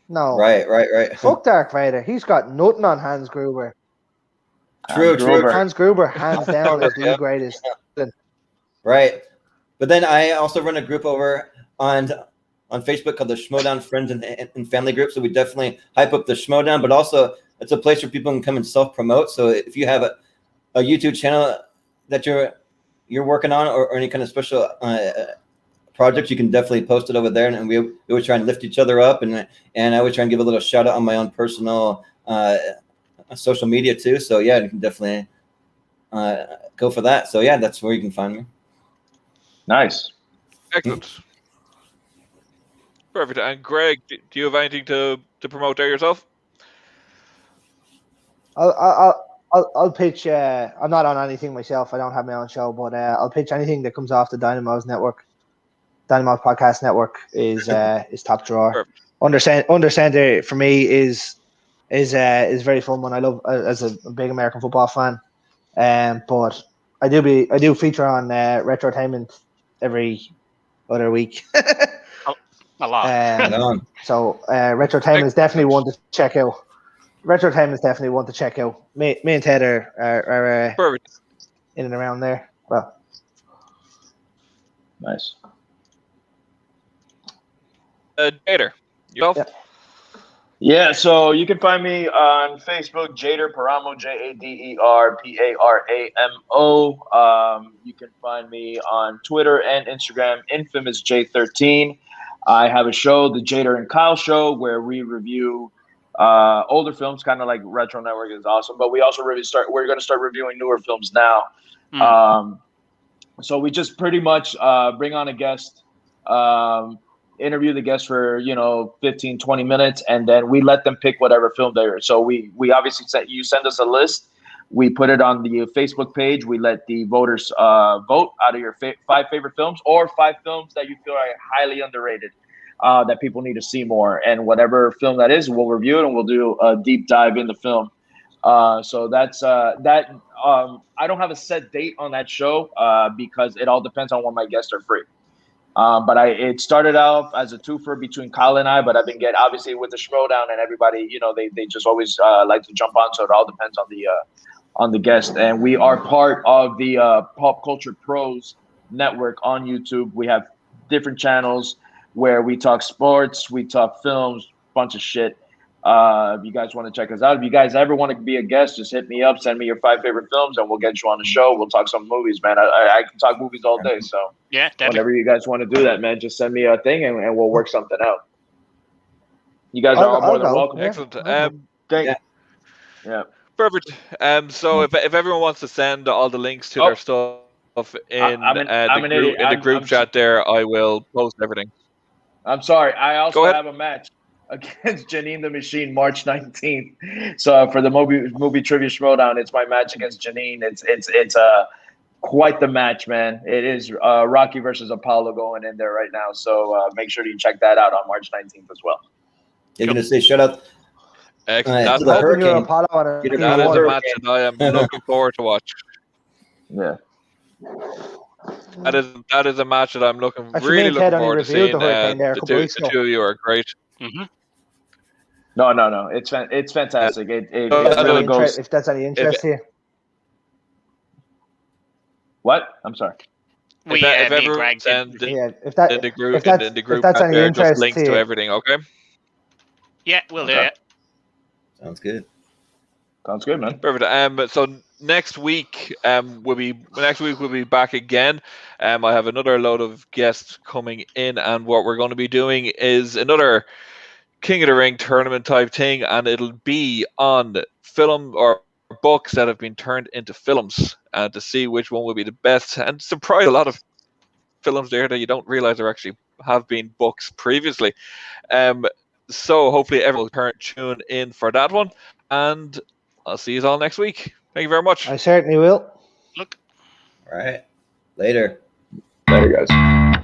No. Right. Fuck Darth Vader. He's got nothing on Hans Gruber. True. Hans Gruber, hands down, is the greatest. Right. But then I also run a group over on Facebook called the Schmodown Friends and Family Group. So we definitely hype up the Schmodown, but also it's a place where people can come and self-promote. So if you have a YouTube channel that you're working on or any kind of special projects, you can definitely post it over there. And we always try and lift each other up. And I always try and give a little shout out on my own personal social media too. So yeah, you can definitely go for that. So yeah, that's where you can find me. nice. Excellent. Perfect. And Greg, do you have anything to promote there yourself? I'll pitch. I'm not on anything myself. I don't have my own show, but I'll pitch anything that comes off the Dynamo's network. Dynamo's podcast network is top drawer. Perfect. Under Center for me is very fun one. I love as a big American football fan. But I do feature on Retrotainment every other week. A lot. So Retrotainment is definitely one to check out. Retrotainment is definitely one to check out. Me and Ted are Perfect. in and around there. Well, Nice. Jader, yourself? Yeah. Yeah, so you can find me on Facebook, Jader Paramo, JaderParamo. You can find me on Twitter and Instagram, Infamous J13. I have a show, the Jader and Kyle Show, where we review older films, kind of like Retro Network is awesome. But we also we're going to start reviewing newer films now. So we just pretty much bring on a guest, interview the guest for 15 20 minutes, and then we let them pick whatever film they're. So we obviously send us a list, we put it on the Facebook page, we let the voters vote out of your 5 favorite films or 5 films that you feel are highly underrated, that people need to see more, and whatever film that is, we'll review it and we'll do a deep dive in the film. So that's that. I don't have a set date on that show because it all depends on when my guests are free. But it started out as a twofer between Kyle and I, but I've been obviously with the Schmodown and everybody, they just always like to jump on. So it all depends on the guest. And we are part of the Pop Culture Pros network on YouTube. We have different channels where we talk sports, we talk films, bunch of shit. If you guys want to check us out, if you guys ever want to be a guest, just hit me up, send me your 5 favorite films, and we'll get you on the show. We'll talk some movies, man. I can talk movies all day, so Yeah, definitely. whenever you guys want to do that, man, just send me a thing and we'll work something out. You guys are all more than welcome. Excellent. Yeah. Perfect. So if everyone wants to send all the links to their stuff in the group chat there, I will post everything. I'm sorry. I also have a match against Janine the Machine March 19th. So for the movie trivia Schmodown, it's my match against Janine. It's quite the match, man. It is Rocky versus Apollo going in there right now. So make sure you check that out on March 19th as well. You're going to say shout out Excellent. to the Hurricane. That is a match that I am looking forward to watch. Yeah. That is a match that I'm really looking forward to seeing. The two of you are great. Mm-hmm. No. It's fantastic. It That's really any goes. if that's any interest to you. What? I'm sorry. We, if me and everyone Greg send did. Yeah, if that in the group if that's in the group if that's chat any there, just interest links to to you. everything. Okay. Yeah, we'll do Okay. it. Sounds good. Sounds good, man. Perfect. So next week, we'll be back again. I have another load of guests coming in, and what we're going to be doing is another King of the Ring tournament type thing, and it'll be on film or books that have been turned into films, to see which one will be the best, and surprise a lot of films there that you don't realize are actually have been books previously. So hopefully everyone will tune in for that one, and I'll see you all next week. Thank you very much. I certainly will. Look. All right. Later. Later, guys.